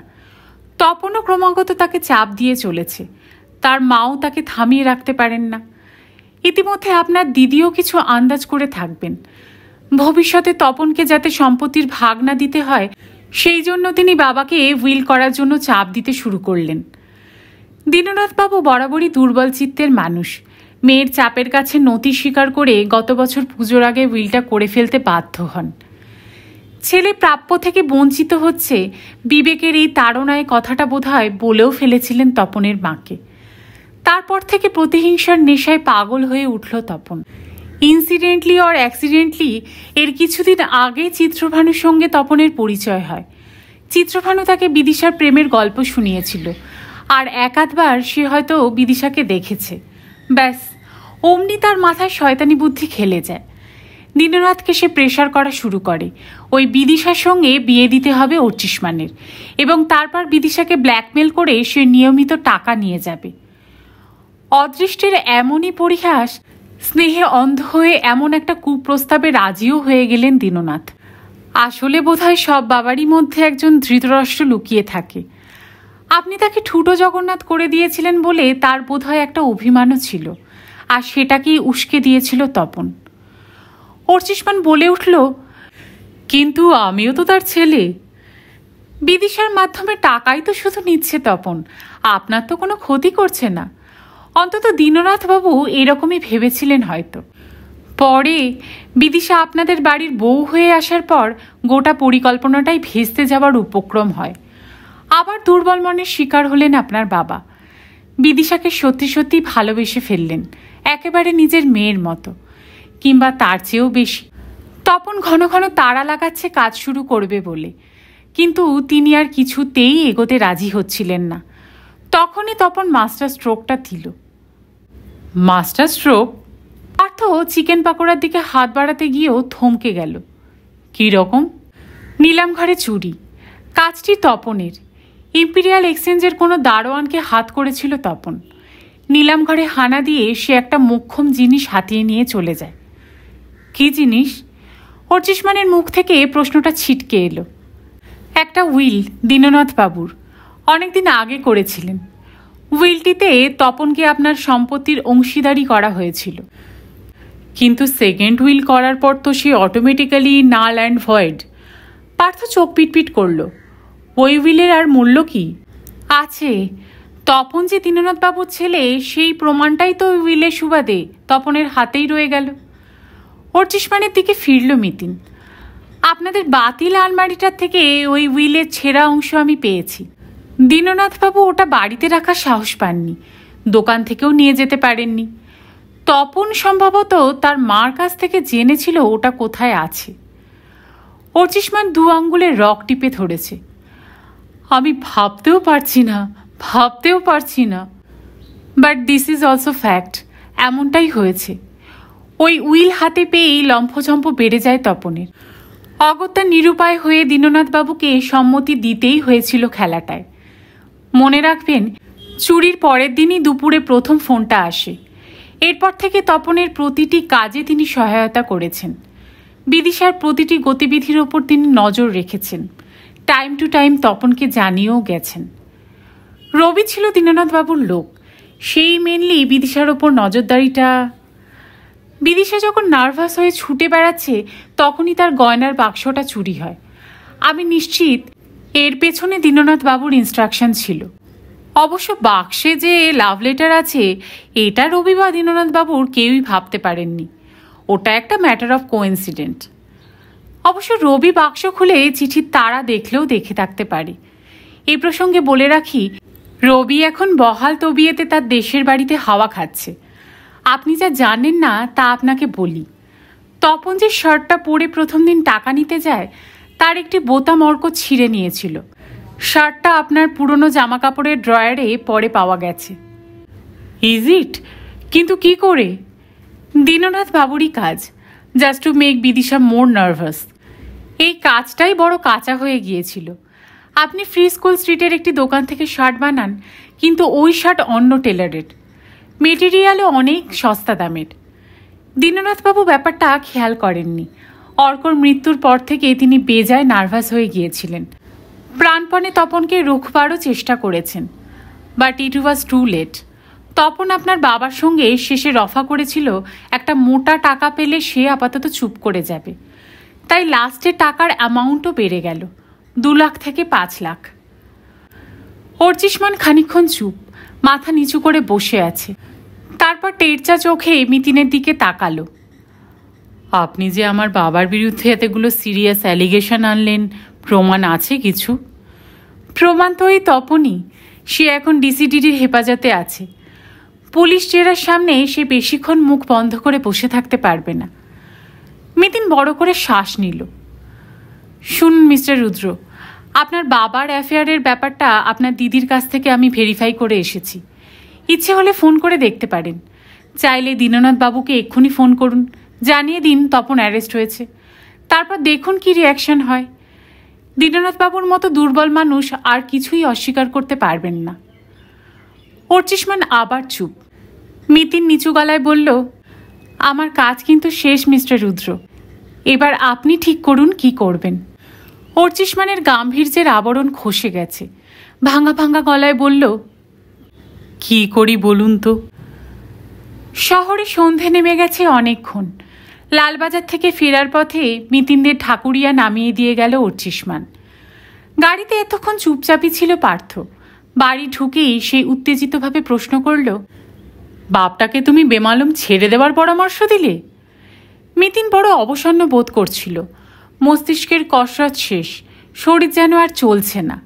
তপনও ক্রমাগত তাকে চাপ দিয়ে চলেছে। তার মাও তাকে থামিয়ে রাখতে পারেন না। ইতিমধ্যে আপনার দিদিও কিছু আন্দাজ করে থাকবেন। ভবিষ্যতে তপনকে যাতে সম্পত্তির ভাগ না দিতে হয়, সেই জন্য তিনি বাবাকে উইল করার জন্য চাপ দিতে শুরু করলেন। দীননাথবাবু বরাবরই দুর্বল চিত্তের মানুষ, মেয়ের চাপের কাছে নতি স্বীকার করে গত বছর পুজোর আগে উইলটা করে ফেলতে বাধ্য হন। ছেলে প্রাপ্য থেকে বঞ্চিত হচ্ছে, বিবেকের এই তাড়নায় কথাটা বোধহয় বলেও ফেলেছিলেন তপনের মাকে। তারপর থেকে প্রতিহিংসার নেশায় পাগল হয়ে উঠল তপন। ইনসিডেন্টলি অর অ্যাক্সিডেন্টলি এর কিছুদিন আগে চিত্রভানুর সঙ্গে তপনের পরিচয় হয়। চিত্রভানু তাকে বিদিশার প্রেমের গল্প শুনিয়েছিল, আর একাধবার সে হয়তো বিদিশাকে দেখেছে। ব্যাস, অমনি তার মাথায় শয়তানি বুদ্ধি খেলে যায়। দীননাথকে সে প্রেশার করা শুরু করে ওই বিদিশার সঙ্গে বিয়ে দিতে হবে অর্চিষ্মানের, এবং তারপর বিদিশাকে ব্ল্যাকমেল করে সে নিয়মিত টাকা নিয়ে যাবে। অদৃষ্টের এমনই পরিহাস, স্নেহে অন্ধ হয়ে এমন একটা কুপ্রস্তাবে রাজিও হয়ে গেলেন দীননাথ। আসলে বোধহয় সব বাবারই মধ্যে একজন ধৃতরাষ্ট্র লুকিয়ে থাকে। আপনি তাকে ঠুটো জগন্নাথ করে দিয়েছিলেন বলে তার বোধহয় একটা অভিমানও ছিল, আর সেটাকেই উস্কে দিয়েছিল তপন। অর্চিষ্মান বলে উঠল, কিন্তু আমিও তো তার ছেলে। বিদিশার মাধ্যমে টাকাই তো শুধু নিচ্ছে তপন, আপনার তো কোনো ক্ষতি করছে না। অন্তত দীননাথবাবু এরকমই ভেবেছিলেন হয়তো। পরে বিদিশা আপনাদের বাড়ির বউ হয়ে আসার পর গোটা পরিকল্পনাটাই ভেস্তে যাওয়ার উপক্রম হয়। আবার দুর্বল মনের শিকার হলেন আপনার বাবা। বিদিশাকে সত্যি সত্যি ভালোবেসে ফেললেন, একেবারে নিজের মেয়ের মতো, কিংবা তার চেয়েও বেশি। তপন ঘন ঘন তাড়া লাগাচ্ছে কাজ শুরু করবে বলে, কিন্তু তিনি আর কিছুতেই এগোতে রাজি হচ্ছিলেন না। তখনই তপন মাস্টার স্ট্রোকটা দিল। Master stroke? পার্থ চিকেন পাকোড়ার দিকে হাত বাড়াতে গিয়েও থমকে গেল। কী রকম? নিলাম ঘরে চুরি। কাজটি তপনের। ইম্পিরিয়াল এক্সচেঞ্জের কোনো দারোয়ানকে হাত করেছিল তপন। নিলাম ঘরে হানা দিয়ে সে একটা মোক্ষম জিনিস হাতিয়ে নিয়ে চলে যায়। কী জিনিস? অর্চিষ্মানের মুখ থেকে প্রশ্নটা ছিটকে এলো। একটা উইল দীননাথ বাবুর, অনেকদিন আগে করেছিলেন। উইলটিতে তপনকে আপনার সম্পত্তির অংশীদারি করা হয়েছিল, কিন্তু সেকেন্ড উইল করার পর তো সে automatically null and void. Partha চোখ পিটপিট করল। ওই উইলের আর মূল্য কি আছে? তপন যে দীননাথবাবুর ছেলে সেই প্রমাণটাই তো ওই উইলের সুবাদে তপনের হাতেই রয়ে গেল। অর্চিষ্মানের দিকে ফিরল মিতিন। আপনাদের বাতিল আলমারিটার থেকে ওই উইলের ছেঁড়া অংশ আমি পেয়েছি। দীননাথবাবু ওটা বাড়িতে রাখার সাহস পাননি, দোকান থেকেও নিয়ে যেতে পারেননি। তপন সম্ভবত তার মার কাছ থেকে জেনেছিল ওটা কোথায় আছে। অর্চিষ্মান দু আঙ্গুলের রক টিপে ধরেছে। আমি ভাবতেও পারছি না। But this is also fact. এমনটাই হয়েছে। ওই উইল হাতে পেয়েই লম্ফঝম্প বেড়ে যায় তপনের। অগত্যা নিরুপায় হয়ে দীননাথবাবুকে সম্মতি দিতেই হয়েছিল খেলাটায়। মনে রাখবেন, চুরির পরের দিনই দুপুরে প্রথম ফোনটা আসে। এরপর থেকে তপনের প্রতিটি কাজে তিনি সহায়তা করেছেন। বিদিশার প্রতিটি গতিবিধির ওপর তিনি নজর রেখেছেন। টাইম টু টাইম তপনকে জানিয়েও গেছেন। রবি ছিল দীননাথবাবুর লোক, সেই মেনলি বিদিশার ওপর নজরদারিটা। বিদিশা যখন নার্ভাস হয়ে ছুটে বেড়াচ্ছে তখনই তার গয়নার বাক্সটা চুরি হয়। আমি নিশ্চিত এর পেছনে দীননাথবাবুর ইনস্ট্রাকশন ছিল। অবশ্য বাক্সে যে লাভ লেটার আছে এটা রবি বা দীননাথবাবুর কেউই ভাবতে পারেননি। ওটা একটা ম্যাটার অফ কোইন্সিডেন্ট। অবশ্য রবি বাক্স খুলে চিঠির তারা দেখলেও দেখে থাকতে পারে। এই প্রসঙ্গে বলে রাখি, রবি এখন বহাল তবিয়েতে তার দেশের বাড়িতে হাওয়া খাচ্ছে। আপনি যা জানেন না তা আপনাকে বলি। তপন যে শার্টটা পরে প্রথম দিন টাকা নিতে যায় তার একটি বোতাম অর্ক ছিঁড়ে নিয়েছিল। শার্টটা আপনার পুরনো জামা কাপড়ের ড্রয়ারে পরে পাওয়া গেছে। Is it? কিন্তু কি করে? দীননাথ বাবুরই কাজ, just to make Bidisha more nervous. এই কাজটাই বড় কাঁচা হয়ে গিয়েছিল। আপনি ফ্রি স্কুল স্ট্রিটের একটি দোকান থেকে শার্ট বানান, কিন্তু ওই শার্ট অন্য টেলারের, মেটেরিয়ালও অনেক সস্তা দামের। দীননাথবাবু ব্যাপারটা খেয়াল করেননি। অর্কর মৃত্যুর পর থেকে তিনি বেজায় নার্ভাস হয়ে গিয়েছিলেন। প্রাণপণে তপনকে রুখবারও চেষ্টা করেছেন, but it was too late. Tapan আপনার বাবার সঙ্গে শেষে রফা করেছিল একটা মোটা টাকা পেলে সে আপাতত চুপ করে যাবে। তাই লাস্টে টাকার অ্যামাউন্টও বেড়ে গেল, 2 লাখ থেকে 5 লাখ। অর্চিষ্মান খানিকক্ষণ চুপ, মাথা নিচু করে বসে আছে। তারপর টেরচা চোখে মিতিনের দিকে তাকালো। আপনি যে আমার বাবার বিরুদ্ধে এতগুলো সিরিয়াস অ্যালিগেশন আনলেন, প্রমাণ আছে কিছু? প্রমাণ তো এই তপনই। সে এখন ডিসিডিডির হেফাজতে আছে। পুলিশ জেরার সামনে সে বেশিক্ষণ মুখ বন্ধ করে বসে থাকতে পারবে না। মিতিন বড় করে শ্বাস নিল। শুনুন মিস্টার রুদ্র, আপনার বাবার অ্যাফেয়ারের ব্যাপারটা আপনার দিদির কাছ থেকে আমি ভেরিফাই করে এসেছি। ইচ্ছে হলে ফোন করে দেখতে পারেন। চাইলে দীননাথ বাবুকে এক্ষুনি ফোন করুন, জানিয়ে দিন তপন অ্যারেস্ট হয়েছে। তারপর দেখুন কি রিয়াকশন হয়। দীননাথ বাবুর মতো দুর্বল মানুষ আর কিছুই অস্বীকার করতে পারবেন না। অর্চিষ্মান আবার চুপ। মিতিন নিচু গলায় বলল, আমার কাজ কিন্তু শেষ মিস্টার রুদ্র, এবার আপনি ঠিক করুন কি করবেন। অর্চিষ্মানের গাম্ভীর্যের আবরণ খসে গেছে। ভাঙা ভাঙা গলায় বলল, কি করি বলুন তো। শহরে সন্ধে নেমে গেছে অনেকক্ষণ। লালবাজার থেকে ফেরার পথে মিতিনদের ঠাকুরিয়া নামিয়ে দিয়ে গেল অর্চিষ্মান। গাড়িতে এতক্ষণ চুপচাপই ছিল পার্থ। বাড়ি ঢুকেই সেই উত্তেজিতভাবে প্রশ্ন করল, বাপটাকে তুমি বেমালুম ছেড়ে দেওয়ার পরামর্শ দিলে? মিতিন বড় অবসন্ন বোধ করছিল। মস্তিষ্কের কসরত শেষ, শরীর যেন আর চলছে না।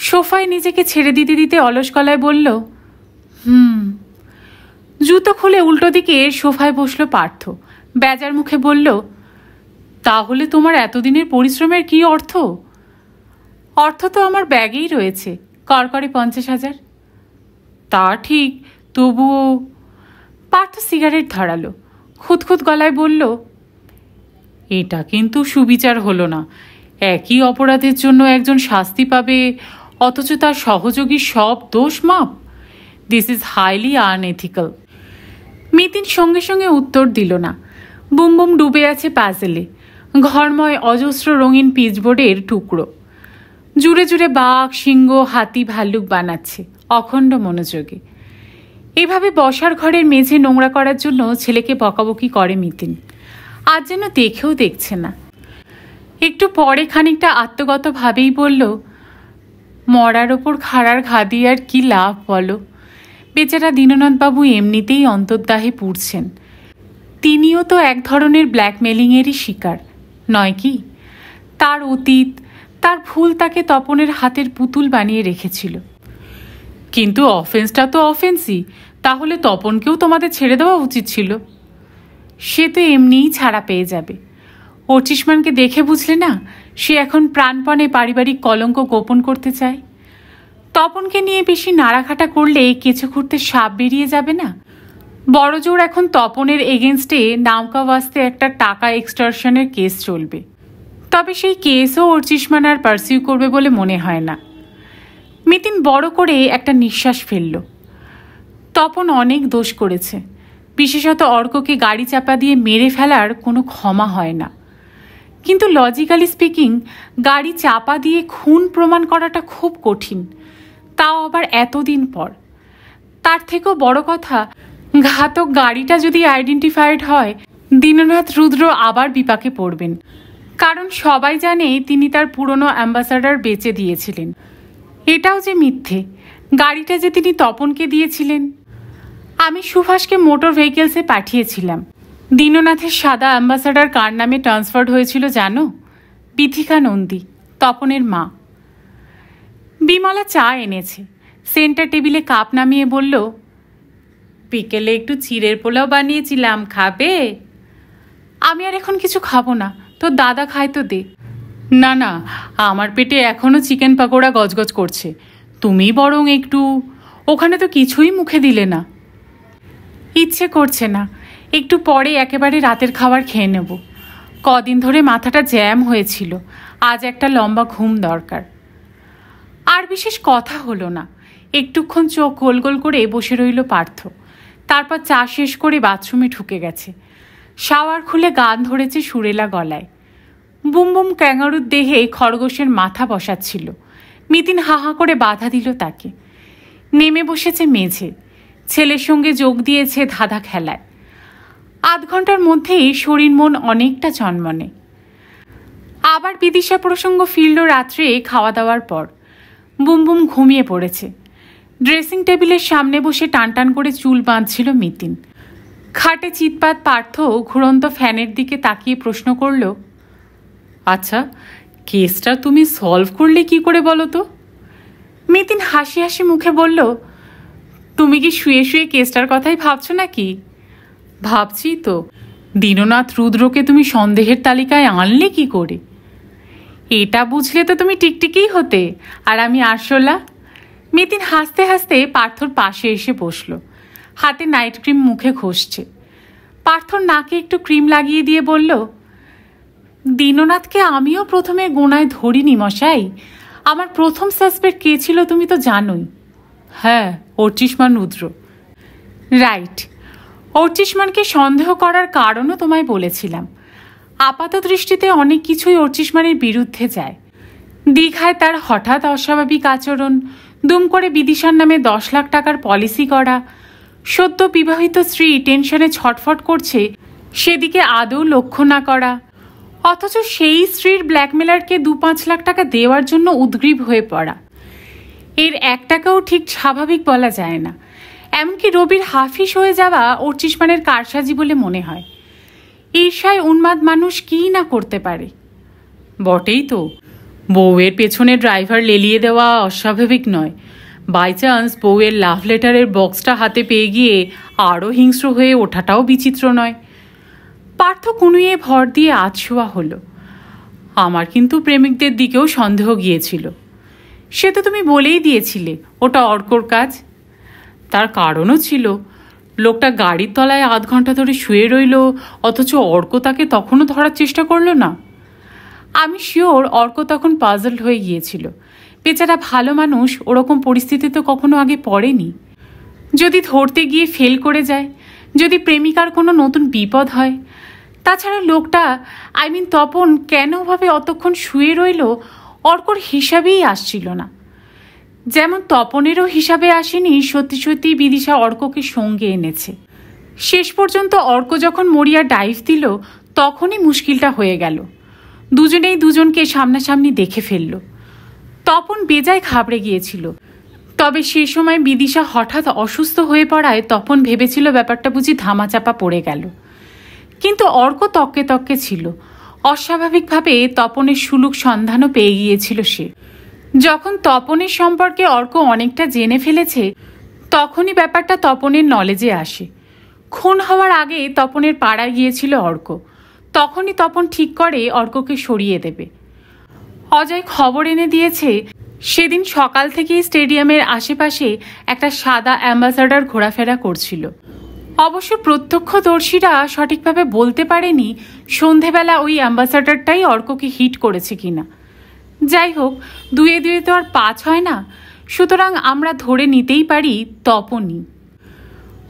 সোফায় নিজেকে ছেড়ে দিতে দিতে অলস গলায় বলল, জুতো খুলে উল্টো দিকে সোফায় বসল পার্থ। বেজার মুখে বলল, তাহলে তোমার এতদিনের পরিশ্রমের কি অর্থ? অর্থ তো আমার ব্যাগেই রয়েছে, করকরে 50,000। তা ঠিক, তবুও। পার্থ সিগারেট ধরালো। খুঁতখুত গলায় বলল, এটা কিন্তু সুবিচার হলো না। একই অপরাধের জন্য একজন শাস্তি পাবে, অথচ তার সহযোগী সব দোষ মাপ। This is highly unethical. Mitin সঙ্গে সঙ্গে উত্তর দিল না। বুম বুম ডুবে আছে পাজেলে। ঘরময় অজস্র রঙিন পিচবোর্ডের টুকরো। জুড়ে জুড়ে বাঘ, সিংহ, হাতি, ভাল্লুক বানাচ্ছে অখণ্ড মনোযোগে। এভাবে বসার ঘরের মেঝে নোংরা করার জন্য ছেলেকে বকাবকি করে মিতিন। আজ যেন দেখেও দেখছে না। একটু পরে খানিকটা আত্মগতভাবেই বলল, মরার ওপর খাড়ার ঘা দিয়ে আর কি লাভ বলো। বেচারা দীননাথবাবু এমনিতেই অন্তর্দাহে পুড়ছেন। তিনিও তো এক ধরনের ব্ল্যাকমেলিংয়েরই শিকার নয় কি? তার অতীত, তার ভুল তাকে তপনের হাতের পুতুল বানিয়ে রেখেছিল। কিন্তু অফেন্সটা তো অফেন্সই। তাহলে তপনকেও তোমাদের ছেড়ে দেওয়া উচিত ছিল। সে তো এমনিই ছাড়া পেয়ে যাবে। অর্চিষ্মানকে দেখে বুঝলে না, সে এখন প্রাণপণে পারিবারিক কলঙ্ক গোপন করতে চায়। তপনকে নিয়ে বেশি নাড়াঘাটা করলে কেঁচো খুঁড়তে সাপ বেরিয়ে যাবে না? বড়জোর এখন তপনের এগেনস্টে নামকা ওয়াস্তে একটা টাকা এক্সটর্শনের কেস চলবে। তবে সেই কেসও অর্চিষ্মান আর পারসিউ করবে বলে মনে হয় না। মিতিন বড় করে একটা নিঃশ্বাস ফেলল। তপন অনেক দোষ করেছে। বিশেষত অর্ককে গাড়ি চাপা দিয়ে মেরে ফেলার কোনো ক্ষমা হয় না। কিন্তু লজিক্যালি স্পিকিং, গাড়ি চাপা দিয়ে খুন প্রমাণ করাটা খুব কঠিন, তাও আবার এতদিন পর। তার থেকেও বড় কথা, ঘাতক গাড়িটা যদি আইডেন্টিফাইড হয়, দীননাথ রুদ্র আবার বিপাকে পড়বেন। কারণ সবাই জানে তিনি তার পুরনো অ্যাম্বাসাডার বেচে দিয়েছিলেন। এটাও যে মিথ্যে, গাড়িটা যে তিনি তপনকে দিয়েছিলেন। আমি সুভাষকে মোটর ভেহিকেলসে পাঠিয়েছিলাম। দীননাথের সাদা অ্যাম্বাসাডার কার নামে ট্রান্সফার্ড হয়েছিল জানো? বিথিকা নন্দী, তপনের মা। বিমলা চা এনেছে। সেন্টার টেবিলে কাপ নামিয়ে বলল, বিকেলে একটু চিড়ের পোলাও বানিয়েছিলাম, খাবে? আমি আর এখন কিছু খাবো না, তোর দাদা খায় তো দে। না না, আমার পেটে এখনও চিকেন পাকোড়া গজগজ করছে। তুমি বরং একটু। ওখানে তো কিছুই মুখে দিলে না। ইচ্ছে করছে না, একটু পরে একেবারে রাতের খাবার খেয়ে নেব। কদিন ধরে মাথাটা জ্যাম হয়েছিল, আজ একটা লম্বা ঘুম দরকার। আর বিশেষ কথা হলো না। একটুক্ষণ চোখ গোল গোল করে বসে রইল পার্থ। তারপর চা শেষ করে বাথরুমে ঢুকে গেছে। শাওয়ার খুলে গান ধরেছে সুরেলা গলায়। বুম বুম ক্যাঙ্গারুর দেহে খরগোশের মাথা বসাচ্ছিল। মিতিন হাহা করে বাধা দিল তাকে। নেমে বসেছে মেঝে। ছেলের সঙ্গে যোগ দিয়েছে ধাঁধা খেলায়। আধ ঘন্টার মধ্যেই শরীর মন অনেকটা চনমনে। আবার বিদিশা প্রসঙ্গ ফিরল রাত্রে খাওয়া দাওয়ার পর। বুম বুম ঘুমিয়ে পড়েছে। ড্রেসিং টেবিলের সামনে বসে টান টান করে চুল বাঁধছিল মিতিন। খাটে চিৎপাত পার্থ ঘুরন্ত ফ্যানের দিকে তাকিয়ে প্রশ্ন করল, আচ্ছা, কেসটা তুমি সলভ করলে কি করে বলো তো? মিতিন হাসি হাসি মুখে বলল, তুমি কি শুয়ে শুয়ে কেসটার কথাই ভাবছো নাকি? ভাবছি তো। দীননাথ রুদ্রকে তুমি সন্দেহের তালিকায় আনলে কি করে? এটা বুঝলে তো তুমি টিকটিকিই হতে, আর আমি আরশোলা। মিতিন হাসতে হাসতে পার্থর পাশে এসে বসল, হাতে নাইট ক্রিম মুখে ঘষছে। পার্থর নাকে একটু ক্রিম লাগিয়ে দিয়ে বলল, দীননাথকে আমিও প্রথমে গোনায় ধরিনি মশাই। আমার প্রথম সাসপেক্ট কে ছিল তুমি তো জানোই। হ্যাঁ, অর্চিষ্মান রুদ্র। রাইট। অর্চিষ্মানকে সন্দেহ করার কারণও তোমায় বলেছিলাম। আপাত দৃষ্টিতে অনেক কিছুই অর্চিষ্মানের বিরুদ্ধে যায়। দীঘায় তার হঠাৎ অস্বাভাবিক আচরণ, দুম করে বিদিশার নামে 10 লাখ টাকার পলিসি করা, সদ্য বিবাহিত স্ত্রী টেনশনে ছটফট করছে সেদিকে আদৌ লক্ষ্য না করা, অথচ সেই স্ত্রীর ব্ল্যাকমেলারকে 2-5 লাখ টাকা দেওয়ার জন্য উদ্গ্রীব হয়ে পড়া। এর এক টাকাও ঠিক স্বাভাবিক বলা যায় না। এমনকি রবির হাফিস হয়ে যাওয়া অর্চিষ্মানের কারসাজি বলে মনে হয়। ঈর্ষায় উন্মাদ মানুষ কী না করতে পারে। বটেই তো, বউয়ের পেছনে ড্রাইভার লেলিয়ে দেওয়া অস্বাভাবিক নয়। বাই চান্স বউয়ের লাভ লেটারের বক্সটা হাতে পেয়ে গিয়ে আরও হিংস্র হয়ে ওঠাটাও বিচিত্র নয়। পার্থ কুনুয়ে ভর দিয়ে আধশোয়া হলো। আমার কিন্তু প্রেমিকদের দিকেও সন্দেহ গিয়েছিল। সে তো তুমি বলেই দিয়েছিলে ওটা অর্কর কাজ। তার কারণও ছিল। লোকটা গাড়ির তলায় আধ ঘন্টা ধরে শুয়ে রইল, অথচ অর্ক তাকে তখনও ধরার চেষ্টা করল না। আমি শিওর অর্ক তখন পাজলড হয়ে গিয়েছিল। বেচারা ভালো মানুষ, ওরকম পরিস্থিতিতে কখনো আগে পড়েনি। যদি ধরতে গিয়ে ফেল করে যায়, যদি প্রেমিকার কোনো নতুন বিপদ হয়। তাছাড়া লোকটা, তপন কেন ভাবে অতক্ষণ শুয়ে রইল অর্কর হিসাবেই আসছিল না। যেমন তপনেরও হিসাবে আসেনি সত্যি সত্যি বিদিশা অর্ককে সঙ্গে এনেছে। শেষ পর্যন্ত অর্ক যখন মরিয়া ডাইভ দিল তখনই মুশকিলটা হয়ে গেল। দুজনেই দুজনকে সামনাসামনি দেখে ফেলল। তপন বেজায় ঘাবড়ে গিয়েছিল। তবে সে সময় বিদিশা হঠাৎ অসুস্থ হয়ে পড়ায় তপন ভেবেছিল ব্যাপারটা বুঝি ধামাচাপা পড়ে গেল। কিন্তু অর্ক তককে তককে ছিল। অস্বাভাবিকভাবে তপনের সুলুক সন্ধানও পেয়ে গিয়েছিল সে। যখন তপনের সম্পর্কে অর্ক অনেকটা জেনে ফেলেছে তখনই ব্যাপারটা তপনের নলেজে আসে। খুন হওয়ার আগে তপনের পাড়ায় গিয়েছিল অর্ক। তখনই তপন ঠিক করে অর্ককে সরিয়ে দেবে। অজয় খবর এনে দিয়েছে সেদিন সকাল থেকেই স্টেডিয়ামের আশেপাশে একটা সাদা অ্যাম্বাসাডার ঘোরাফেরা করছিল। অবশ্য প্রত্যক্ষদর্শীরা সঠিকভাবে বলতে পারেনি সন্ধেবেলা ওই অ্যাম্বাসাডারটাই অর্ককে হিট করেছে কিনা। যাই হোক, দুয়ে দুয়ে তো আর 5 হয় না, সুতরাং আমরা ধরে নিতেই পারি তপনই।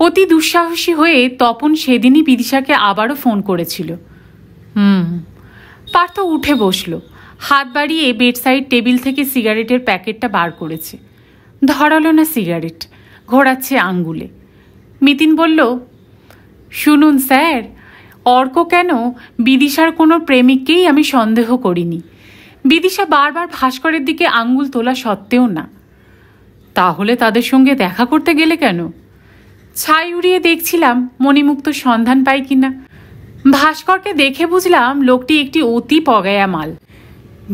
অতি দুঃসাহসী হয়ে তপন সেদিনই বিদিশাকে আবারও ফোন করেছিল। পার্থ উঠে বসল, হাত বাড়িয়ে বেডসাইড টেবিল থেকে সিগারেটের প্যাকেটটা বার করেছে। ধরালো না সিগারেট, ঘোরাচ্ছে আঙ্গুলে। মিতিন বলল, শুনুন স্যার, অর্ক কেন, বিদিশার কোনো প্রেমিককেই আমি সন্দেহ করিনি। বিদিশা বারবার ভাস্করের দিকে আঙ্গুল তোলা সত্ত্বেও না। তাহলে তাদের সঙ্গে দেখা করতে গেলে কেন? ছাই উড়িয়ে দেখছিলাম মণিমুক্ত সন্ধান পাই কিনা। ভাস্করকে দেখে বুঝলাম লোকটি একটি অতি পগায়া মাল।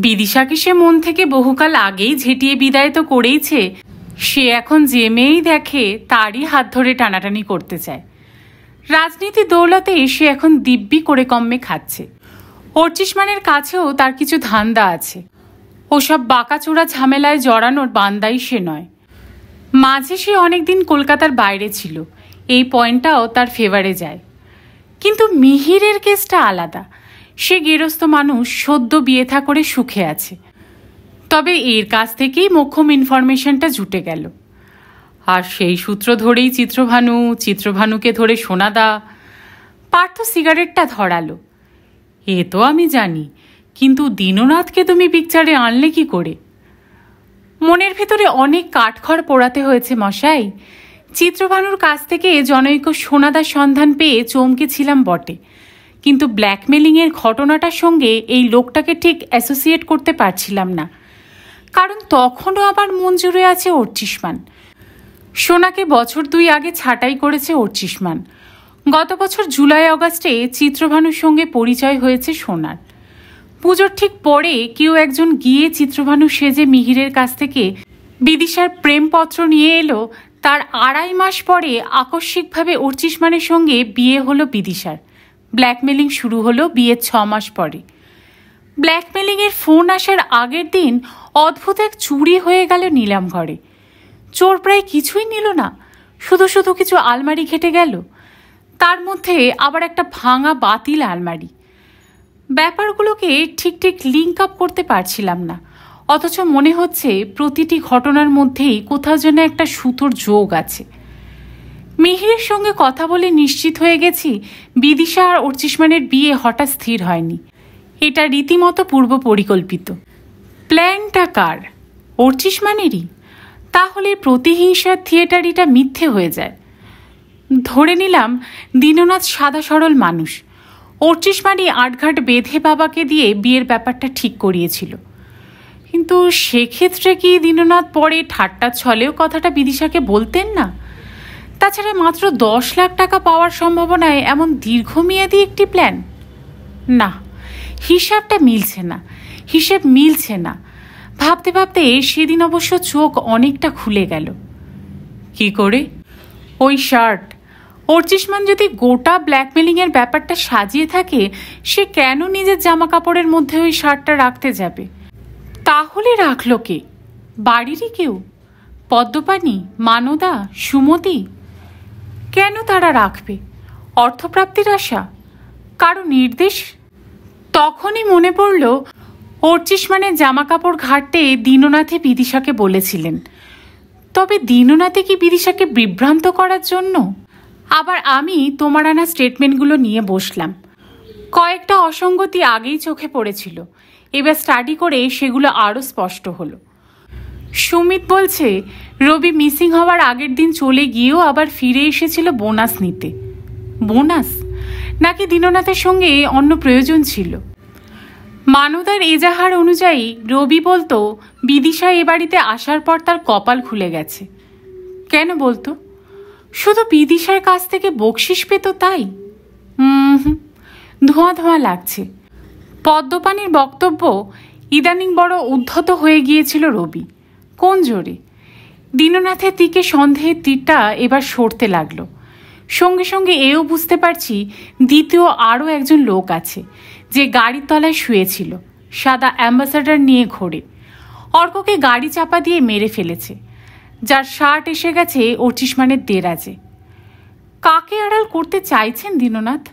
বিদিশাকে সে মন থেকে বহুকাল আগেই ঝেঁটিয়ে বিদায় তো করেইছে। সে এখন যে মেয়েই দেখে তারই হাত ধরে টানাটানি করতে চায়। রাজনীতি দৌলতে সে এখন দিব্যি করে কম্মে খাচ্ছে। অর্চিষ্মানের কাছেও তার কিছু ধান্দা আছে। ওসব বাঁকাচোরা ঝামেলায় জড়ানোর বান্দাই সে নয়। মাঝে সে অনেকদিন কলকাতার বাইরে ছিল, এই পয়েন্টটাও তার ফেভারে যায়। কিন্তু মিহিরের কেসটা আলাদা। সে গেরস্থ মানুষ, সদ্য বিয়ে থা করে সুখে আছে। তবে এর কাছ থেকেই মোক্ষম ইনফরমেশনটা জুটে গেল। আর সেই সূত্র ধরেই চিত্রভানুকে ধরে সোনাদা। পার্থ সিগারেটটা ধরালো। এ তো আমি জানি, কিন্তু দীননাথকে তুমি পিকচারে আনলে কি করে? মনের ভেতরে অনেক কাঠখড় পোড়াতে হয়েছে মশাই। চিত্রভানুর কাছ থেকে জনৈক সোনাদার সন্ধান পেয়ে চমকেছিলাম বটে, কিন্তু ব্ল্যাকমেলিংয়ের ঘটনাটার সঙ্গে এই লোকটাকে ঠিক অ্যাসোসিয়েট করতে পারছিলাম না। কারণ তখনও আবার মন জুড়ে আছে অর্চিষ্মান। সোনাকে বছর 2 আগে ছাঁটাই করেছে অর্চিষ্মান। গত বছর জুলাই আগস্টে চিত্রভানুর সঙ্গে পরিচয় হয়েছে সোনার। পুজোর ঠিক পরে কেউ একজন গিয়ে চিত্রভানু সেজে মিহিরের কাছ থেকে বিদিশার প্রেমপত্র নিয়ে এলো। তার 2.5 মাস পরে আকস্মিকভাবে অর্চিষ্মানের সঙ্গে বিয়ে হলো বিদিশার। ব্ল্যাকমেলিং শুরু হলো বিয়ের 6 মাস পরে। ব্ল্যাকমেলিংয়ের ফোন আসার আগের দিন অদ্ভুত এক চুরি হয়ে গেল নিলাম ঘরে। চোর প্রায় কিছুই নিল না, শুধু শুধু কিছু আলমারি ঘেটে গেল, তার মধ্যে আবার একটা ভাঙা বাতিল আলমারি। ব্যাপারগুলোকে ঠিক ঠিক লিঙ্ক আপ করতে পারছিলাম না, অথচ মনে হচ্ছে প্রতিটি ঘটনার মধ্যেই কোথাও যেন একটা সুতোর যোগ আছে। মিহিরের সঙ্গে কথা বলে নিশ্চিত হয়ে গেছি বিদিশা আর অর্চিষ্মানের বিয়ে হঠাৎ স্থির হয়নি, এটা রীতিমতো পূর্ব পরিকল্পিত। প্ল্যানটা কার? অর্চিষ্মানেরই? তাহলে প্রতিহিংসার থিয়েটারিটা মিথ্যে হয়ে যায়। ধরে নিলাম দীননাথ সাদা সরল মানুষ, অর্চিষ্মানই আটঘাট বেঁধে বাবাকে দিয়ে বিয়ের ব্যাপারটা ঠিক করিয়েছিল। কিন্তু সেক্ষেত্রে কি দীননাথ পরে ঠাট্টার ছলেও কথাটা বিদিশাকে বলতেন না? তাছাড়া মাত্র 10 লাখ টাকা পাওয়ার সম্ভাবনায় এমন দীর্ঘমেয়াদী একটি প্ল্যান? না, হিসাবটা মিলছে না, হিসেব মিলছে না। ভাবতে ভাবতে সেদিন অবশ্য চোখ অনেকটা খুলে গেল। কি করে? ওই শার্ট। অর্চিষ্মান যদি গোটা ব্ল্যাকমেলিংয়ের ব্যাপারটা সাজিয়ে থাকে, সে কেন নিজের জামা কাপড়ের মধ্যে ওই শার্টটা রাখতে যাবে? তাহলে রাখলো কে? বাড়িরই কেউ? পদ্মপাণি, মানদা, সুমতি? কেন তারা রাখবে? অর্থপ্রাপ্তির আশা? কারো নির্দেশ? তখনই মনে পড়ল অর্চিষ্মানের জামা কাপড় ঘাটতে দীননাথে বিদিশাকে বলেছিলেন। তবে দীননাথে কি বিদিশাকে বিভ্রান্ত করার জন্য? আবার আমি তোমার আনা স্টেটমেন্টগুলো নিয়ে বসলাম। কয়েকটা অসঙ্গতি আগেই চোখে পড়েছিল, এবার স্টাডি করে সেগুলো আরও স্পষ্ট হলো। সুমিত বলছে রবি মিসিং হওয়ার আগের দিন চলে গিয়েও আবার ফিরে এসেছিল বোনাস নিতে। বোনাস? নাকি দীননাথের সঙ্গে অন্য প্রয়োজন ছিল? মানদার এজাহার অনুযায়ী রবি বলতো বিদিশা এ বাড়িতে আসার পর তার কপাল খুলে গেছে। কেন বলতো? শুধু বিদিশার কাছ থেকে বকশিস পেত তাই? ধোঁয়া ধোঁয়া লাগছে। পদ্মপাণির বক্তব্য ইদানিং বড় উদ্ধত হয়ে গিয়েছিল রবি। কোন জোরে? দীননাথের দিকে সন্দেহের তীরটা এবার সরতে লাগলো। সঙ্গে সঙ্গে এও বুঝতে পারছি দ্বিতীয় আরও একজন লোক আছে যে গাড়ির তলায় শুয়েছিল, সাদা অ্যাম্বাসাডার নিয়ে ঘোরে। অর্ককে গাড়ি চাপা দিয়ে মেরে ফেলেছে, যার শার্ট এসে গেছে অর্চিষ্মানের দেরাজে। কাকে আড়াল করতে চাইছেন দীননাথ?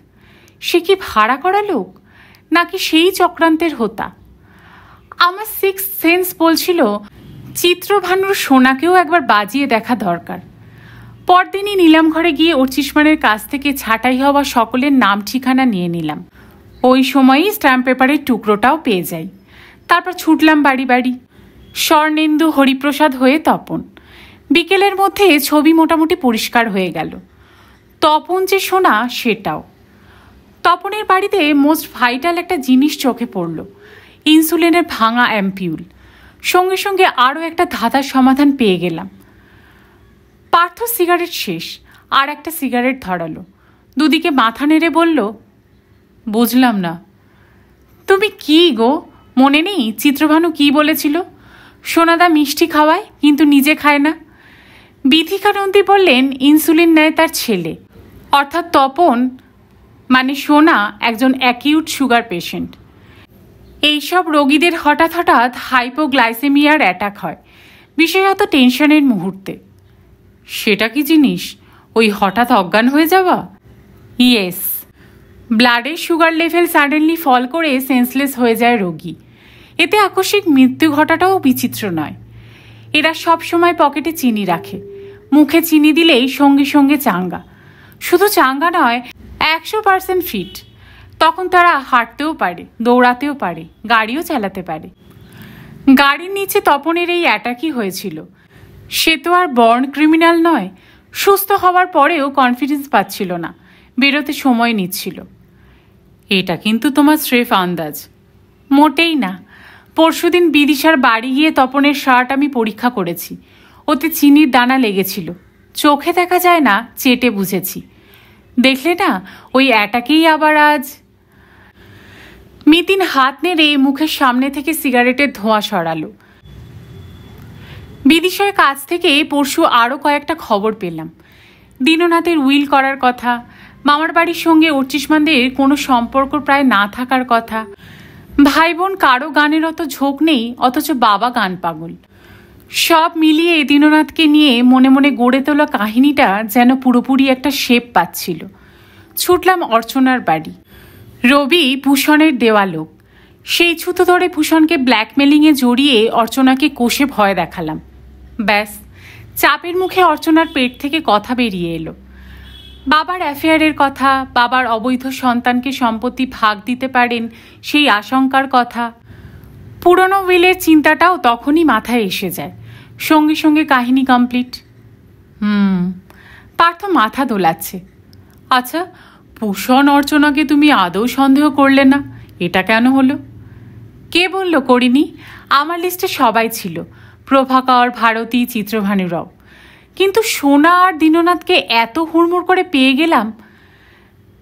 সে কি ভাড়া করা লোক, নাকি সেই চক্রান্তের হোতা? আমার সিক্সথ সেন্স বলছিল চিত্রভানুর সোনাকেও একবার বাজিয়ে দেখা দরকার। পরদিনই নিলাম ঘরে গিয়ে অর্চিষ্মানের কাছ থেকে ছাঁটাই হওয়া সকলের নাম ঠিকানা নিয়ে নিলাম। ওই সময়ই স্ট্যাম্প পেপারের টুকরোটাও পেয়ে যাই। তারপর ছুটলাম বাড়ি বাড়ি। স্বর্ণেন্দু, হরিপ্রসাদ হয়ে তপন। বিকেলের মধ্যে ছবি মোটামুটি পরিষ্কার হয়ে গেল। তপন যে শোনা সেটাও। তপনের বাড়িতে মোস্ট ভাইটাল একটা জিনিস চোখে পড়ল, ইনসুলিনের ভাঙা অ্যাম্পিউল। সঙ্গে সঙ্গে আরও একটা ধাঁধার সমাধান পেয়ে গেলাম। পার্থ সিগারেট শেষ, আর একটা সিগারেট ধরালো, দুদিকে মাথা নেড়ে বলল, বুঝলাম না। তুমি কি গো, মনে নেই চিত্রভানু কি বলেছিল? সোনাদা মিষ্টি খাওয়ায় কিন্তু নিজে খায় না। বিথিকানন্দী বললেন ইনসুলিন নেয় তার ছেলে, অর্থাৎ তপন মানে সোনা একজন অ্যাকিউট সুগার পেশেন্ট। এইসব রোগীদের হঠাৎ হঠাৎ হাইপোগ্লাইসেমিয়ার অ্যাটাক হয়, বিশেষত টেনশনের মুহূর্তে। সেটা কি জিনিস? ওই হঠাৎ অজ্ঞান হয়ে যাওয়া? ইয়েস, ব্লাডের সুগার লেভেল সাডেনলি ফল করে সেন্সলেস হয়ে যায় রোগী। এতে আকস্মিক মৃত্যু ঘটাটাও বিচিত্র নয়। এরা সব সময় পকেটে চিনি রাখে, মুখে চিনি দিলেই সঙ্গে সঙ্গে চাঙ্গা। শুধু চাঙ্গা নয়, 100% ফিট। তখন তারা হাঁটতেও পারে, দৌড়াতেও পারে, গাড়িও চালাতে পারে। গাড়ির নিচে তপনের এই অ্যাটাকই হয়েছিল। সে তো আর বর্ন ক্রিমিনাল নয়। সুস্থ হওয়ার পরেও কনফিডেন্স পাচ্ছিল না, বেরোতে সময় নিচ্ছিল। এটা কিন্তু তোমার স্রেফ আন্দাজ। মোটেই না। পরশুদিন বিদিশার বাড়ি গিয়ে তপনের শার্ট আমি পরীক্ষা করেছি, ওতে চিনির দানা লেগেছিল, চোখে দেখা যায় না, চেটে বুঝেছি। দেখলে না, ওই অ্যাটাকেই আবার আজ। মিতিন হাত নেড়ে মুখের সামনে থেকে সিগারেটের ধোঁয়া সরালো। বিদিশার কাছ থেকে পরশু আরও কয়েকটা খবর পেলাম। দীননাথের উইল করার কথা, মামার বাড়ির সঙ্গে অর্চিষ্মানদের কোনো সম্পর্ক প্রায় না থাকার কথা, ভাই বোন কারো গানের অত ঝোঁক নেই, অথচ বাবা গান পাগল। সব মিলিয়ে দীননাথকে নিয়ে মনে মনে গড়ে তোলা কাহিনীটা যেন পুরোপুরি একটা শেপ পাচ্ছিল। ছুটলাম অর্চনার বাড়ি। রবি ভূষণের দেওয়া লোক। সেই ছুতো ধরে ভূষণকে ব্ল্যাকমেলিংয়ে জড়িয়ে অর্চনাকে কষে ভয় দেখালাম। ব্যাস, চাপের মুখে অর্চনার পেট থেকে কথা বেরিয়ে এলো। বাবার অ্যাফেয়ারের কথা, বাবার অবৈধ সন্তানকে সম্পত্তি ভাগ দিতে পারেন সেই আশঙ্কার কথা। পুরনো উইলের চিন্তাটাও তখনই মাথায় এসে যায়। সঙ্গে সঙ্গে কাহিনী কমপ্লিট। পার্থ মাথা দোলাচ্ছে। আচ্ছা, ভূষণ অর্চনাকে তুমি আদৌ সন্দেহ করলে না, এটা কেন হলো? কে বলল করিনি? আমার লিস্টে সবাই ছিল, প্রভাকর, ভারতী, চিত্রভানুরাও। কিন্তু সোনা আর দীননাথকে এত হুড়মুড় করে পেয়ে গেলাম।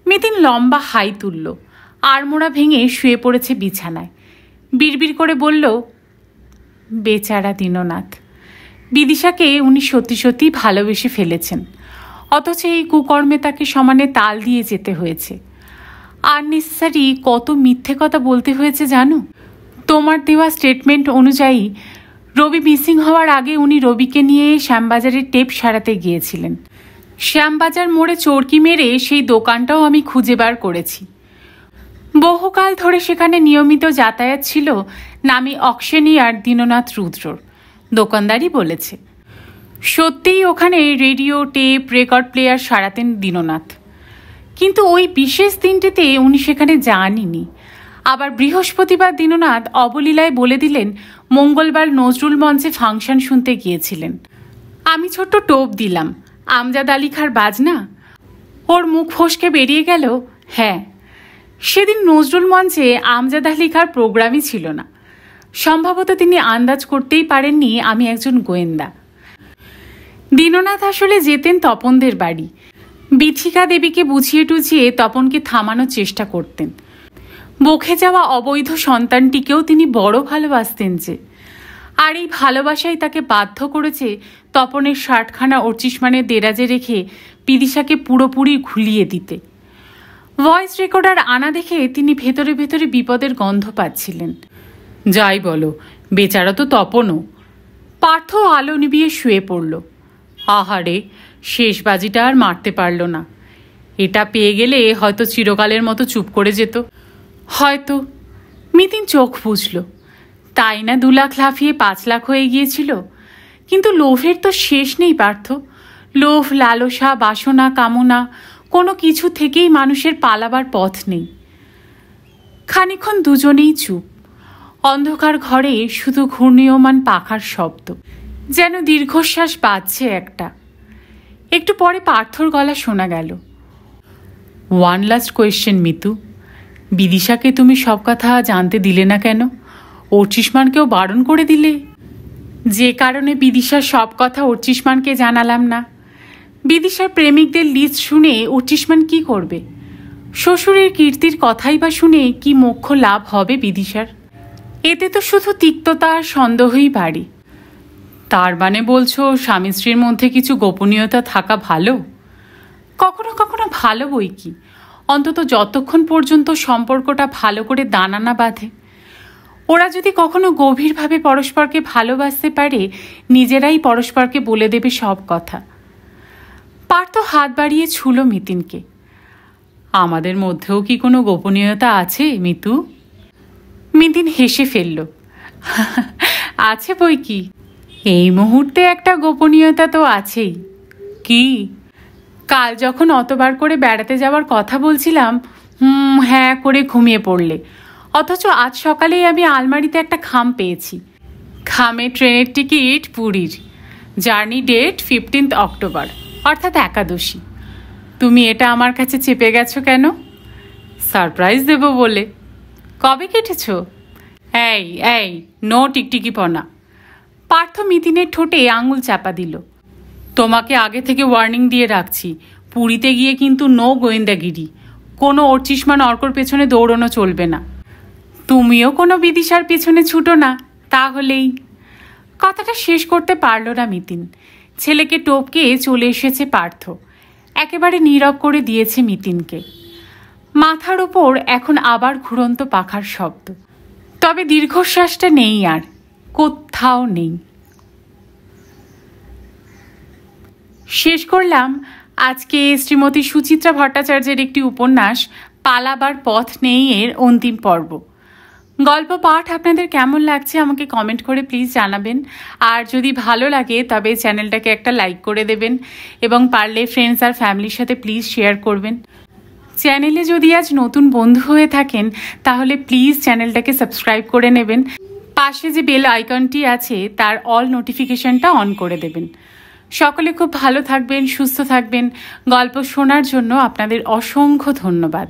মিতিন লম্বা হাই তুলল, আড়মোড়া ভেঙে শুয়ে পড়েছে বিছানায়। বিড়বিড় করে বলল, বেচারা দীননাথ। বিদিশাকে উনি সত্যি সত্যি ভালোবেসে ফেলেছেন, অথচ এই কুকর্মে তাকে সমানে তাল দিয়ে যেতে হয়েছে। আননেসেসারি কত মিথ্যে কথা বলতে হয়েছে জানো? তোমার দেওয়া স্টেটমেন্ট অনুযায়ী রবি মিসিং হওয়ার আগে উনি রবিকে নিয়ে শ্যামবাজারের টেপ সারাতে গিয়েছিলেন। শ্যামবাজার মোড়ে চরকি মেরে সেই দোকানটাও আমি খুঁজে বার করেছি। বহুকাল ধরে সেখানে নিয়মিত যাতায়াত ছিল নামি অকশনিয়ার দীননাথ রুদ্রর। দোকানদারই বলেছে। সত্যিই ওখানে রেডিও, টেপ, রেকর্ড প্লেয়ার সারাতেন দীননাথ। কিন্তু ওই বিশেষ দিনটিতে উনি সেখানে যানইনি। আবার বৃহস্পতিবার দীননাথ অবলীলায় বলে দিলেন মঙ্গলবার নজরুল মঞ্চে ফাংশন শুনতে গিয়েছিলেন। আমি ছোট্ট টোপ দিলাম, আমজাদ আলী খাঁর বাজনা। ওর মুখ ফসকে বেরিয়ে গেল, হ্যাঁ, সেদিন নজরুল মঞ্চে আমজাদ আলী খাঁর প্রোগ্রামই ছিল না। সম্ভবত তিনি আন্দাজ করতেই পারেননি আমি একজন গোয়েন্দা। দীননাথ আসলে যেতেন তপনদের বাড়ি। বিথিকা দেবীকে বুঝিয়ে টুঝিয়ে তপনকে থামানোর চেষ্টা করতেন। বকে যাওয়া অবৈধ সন্তানটিকেও তিনি বড় ভালোবাসতেন যে, আর এই ভালোবাসাই তাকে বাধ্য করেছে তপনের শার্টখানা অর্চিষ্মানের দেরাজে রেখে বিদিশাকে পুরোপুরি ঘুলিয়ে দিতে। ভয়েস রেকর্ডার আনা দেখে তিনি ভেতরে ভেতরে বিপদের গন্ধ পাচ্ছিলেন। যাই বলো, বেচারা তো তপনও। পার্থ আলো নিবিয়ে শুয়ে পড়ল। আহারে, শেষ বাজিটা আর মারতে পারল না। এটা পেয়ে গেলে হয়তো চিরকালের মতো চুপ করে যেত। হয়তো। মিতিন চোখ বুঝল। তাই না 2 লাখ লাফিয়ে 5 লাখ হয়ে গিয়েছিল। কিন্তু লোভের তো শেষ নেই পার্থ। লোভ, লালসা, বাসনা, কামনা, কোনো কিছু থেকেই মানুষের পালাবার পথ নেই। খানিক্ষণ দুজনেই চুপ। অন্ধকার ঘরে শুধু ঘূর্ণীয়মান পাখার শব্দ, যেন দীর্ঘশ্বাস বাজছে একটা। একটু পরে পার্থর গলা শোনা গেল, 1 লাস্ট কোয়েশ্চেন মিতু, বিদিশাকে তুমি সব কথা জানতে দিলে না কেন? অর্চিষ্মানকেও বারণ করে দিলে। যে কারণে বিদিশার সব কথা অর্চিষ্মানকে জানালাম না। বিদিশার প্রেমিকদের লিস্ট শুনে অর্চিষ্মান কি করবে? শ্বশুরের কীর্তির কথাই বা শুনে কি মোক্ষ লাভ হবে বিদিশার? এতে তো শুধু তিক্ততা আর সন্দেহই বাড়ে। তার মানে বলছো স্বামী স্ত্রীর মধ্যে কিছু গোপনীয়তা থাকা ভালো? কখনো কখনো ভালো বই কি, অন্তত যতক্ষণ পর্যন্ত সম্পর্কটা ভালো করে দানা না বাঁধে। ওরা যদি কখনো গভীরভাবে পরস্পরকে ভালোবাসতে পারে, নিজেরাই পরস্পরকে বলে দেবে সব কথা। পার্থ হাত বাড়িয়ে ছুলো মিতিনকে। আমাদের মধ্যেও কি কোনো গোপনীয়তা আছে মিতু? মিতিন হেসে ফেলল। আছে বই কি, এই মুহূর্তে একটা গোপনীয়তা তো আছেই। কি? কাল যখন অতবার করে বেড়াতে যাওয়ার কথা বলছিলাম, হ্যাঁ করে ঘুমিয়ে পড়লে, অথচ আজ সকালেই আমি আলমারিতে একটা খাম পেয়েছি। খামে ট্রেনের টিকিট পুরীর, জার্নি ডেট 15 অক্টোবর, অর্থাৎ একাদশী। তুমি এটা আমার কাছে চেপে গেছো কেন? সারপ্রাইজ দেব বলে। কবে কেটেছ? এই এই, নো টিকটিকিপনা। পার্থ মিতিনের ঠোঁটে আঙুল চাপা দিল। তোমাকে আগে থেকে ওয়ার্নিং দিয়ে রাখছি, পুরীতে গিয়ে কিন্তু নো গোয়েন্দাগিরি, কোনো অর্চিষ্মান অর্কর পেছনে দৌড়ানো চলবে না। তুমিও কোনো বিদিশার পেছনে ছুটো না তাহলেই। কথাটা শেষ করতে পারল না মিতিন। ছেলেকে টপকে চলে এসেছে পার্থ, একেবারে নীরব করে দিয়েছে মিতিনকে। মাথার ওপর এখন আবার ঘুরন্ত পাখার শব্দ, তবে দীর্ঘশ্বাসটা নেই, আর কোথাও নেই। শেষ করলাম আজকে শ্রীমতী সুচিত্রা ভট্টাচার্যের একটি উপন্যাস পালাবার পথ নেই এর অন্তিম পর্ব। গল্প পাঠ আপনাদের কেমন লাগছে আমাকে কমেন্ট করে প্লিজ জানাবেন। আর যদি ভালো লাগে তবে চ্যানেলটাকে একটা লাইক করে দেবেন এবং পারলে ফ্রেন্ডস আর ফ্যামিলির সাথে প্লিজ শেয়ার করবেন। চ্যানেলে যদি আজ নতুন বন্ধু হয়ে থাকেন তাহলে প্লিজ চ্যানেলটাকে সাবস্ক্রাইব করে নেবেন। পাশে যে বেল আইকনটি আছে তার অল নোটিফিকেশনটা অন করে দেবেন। সকলে খুব ভালো থাকবেন, সুস্থ থাকবেন। গল্প শোনার জন্য আপনাদের অসংখ্য ধন্যবাদ।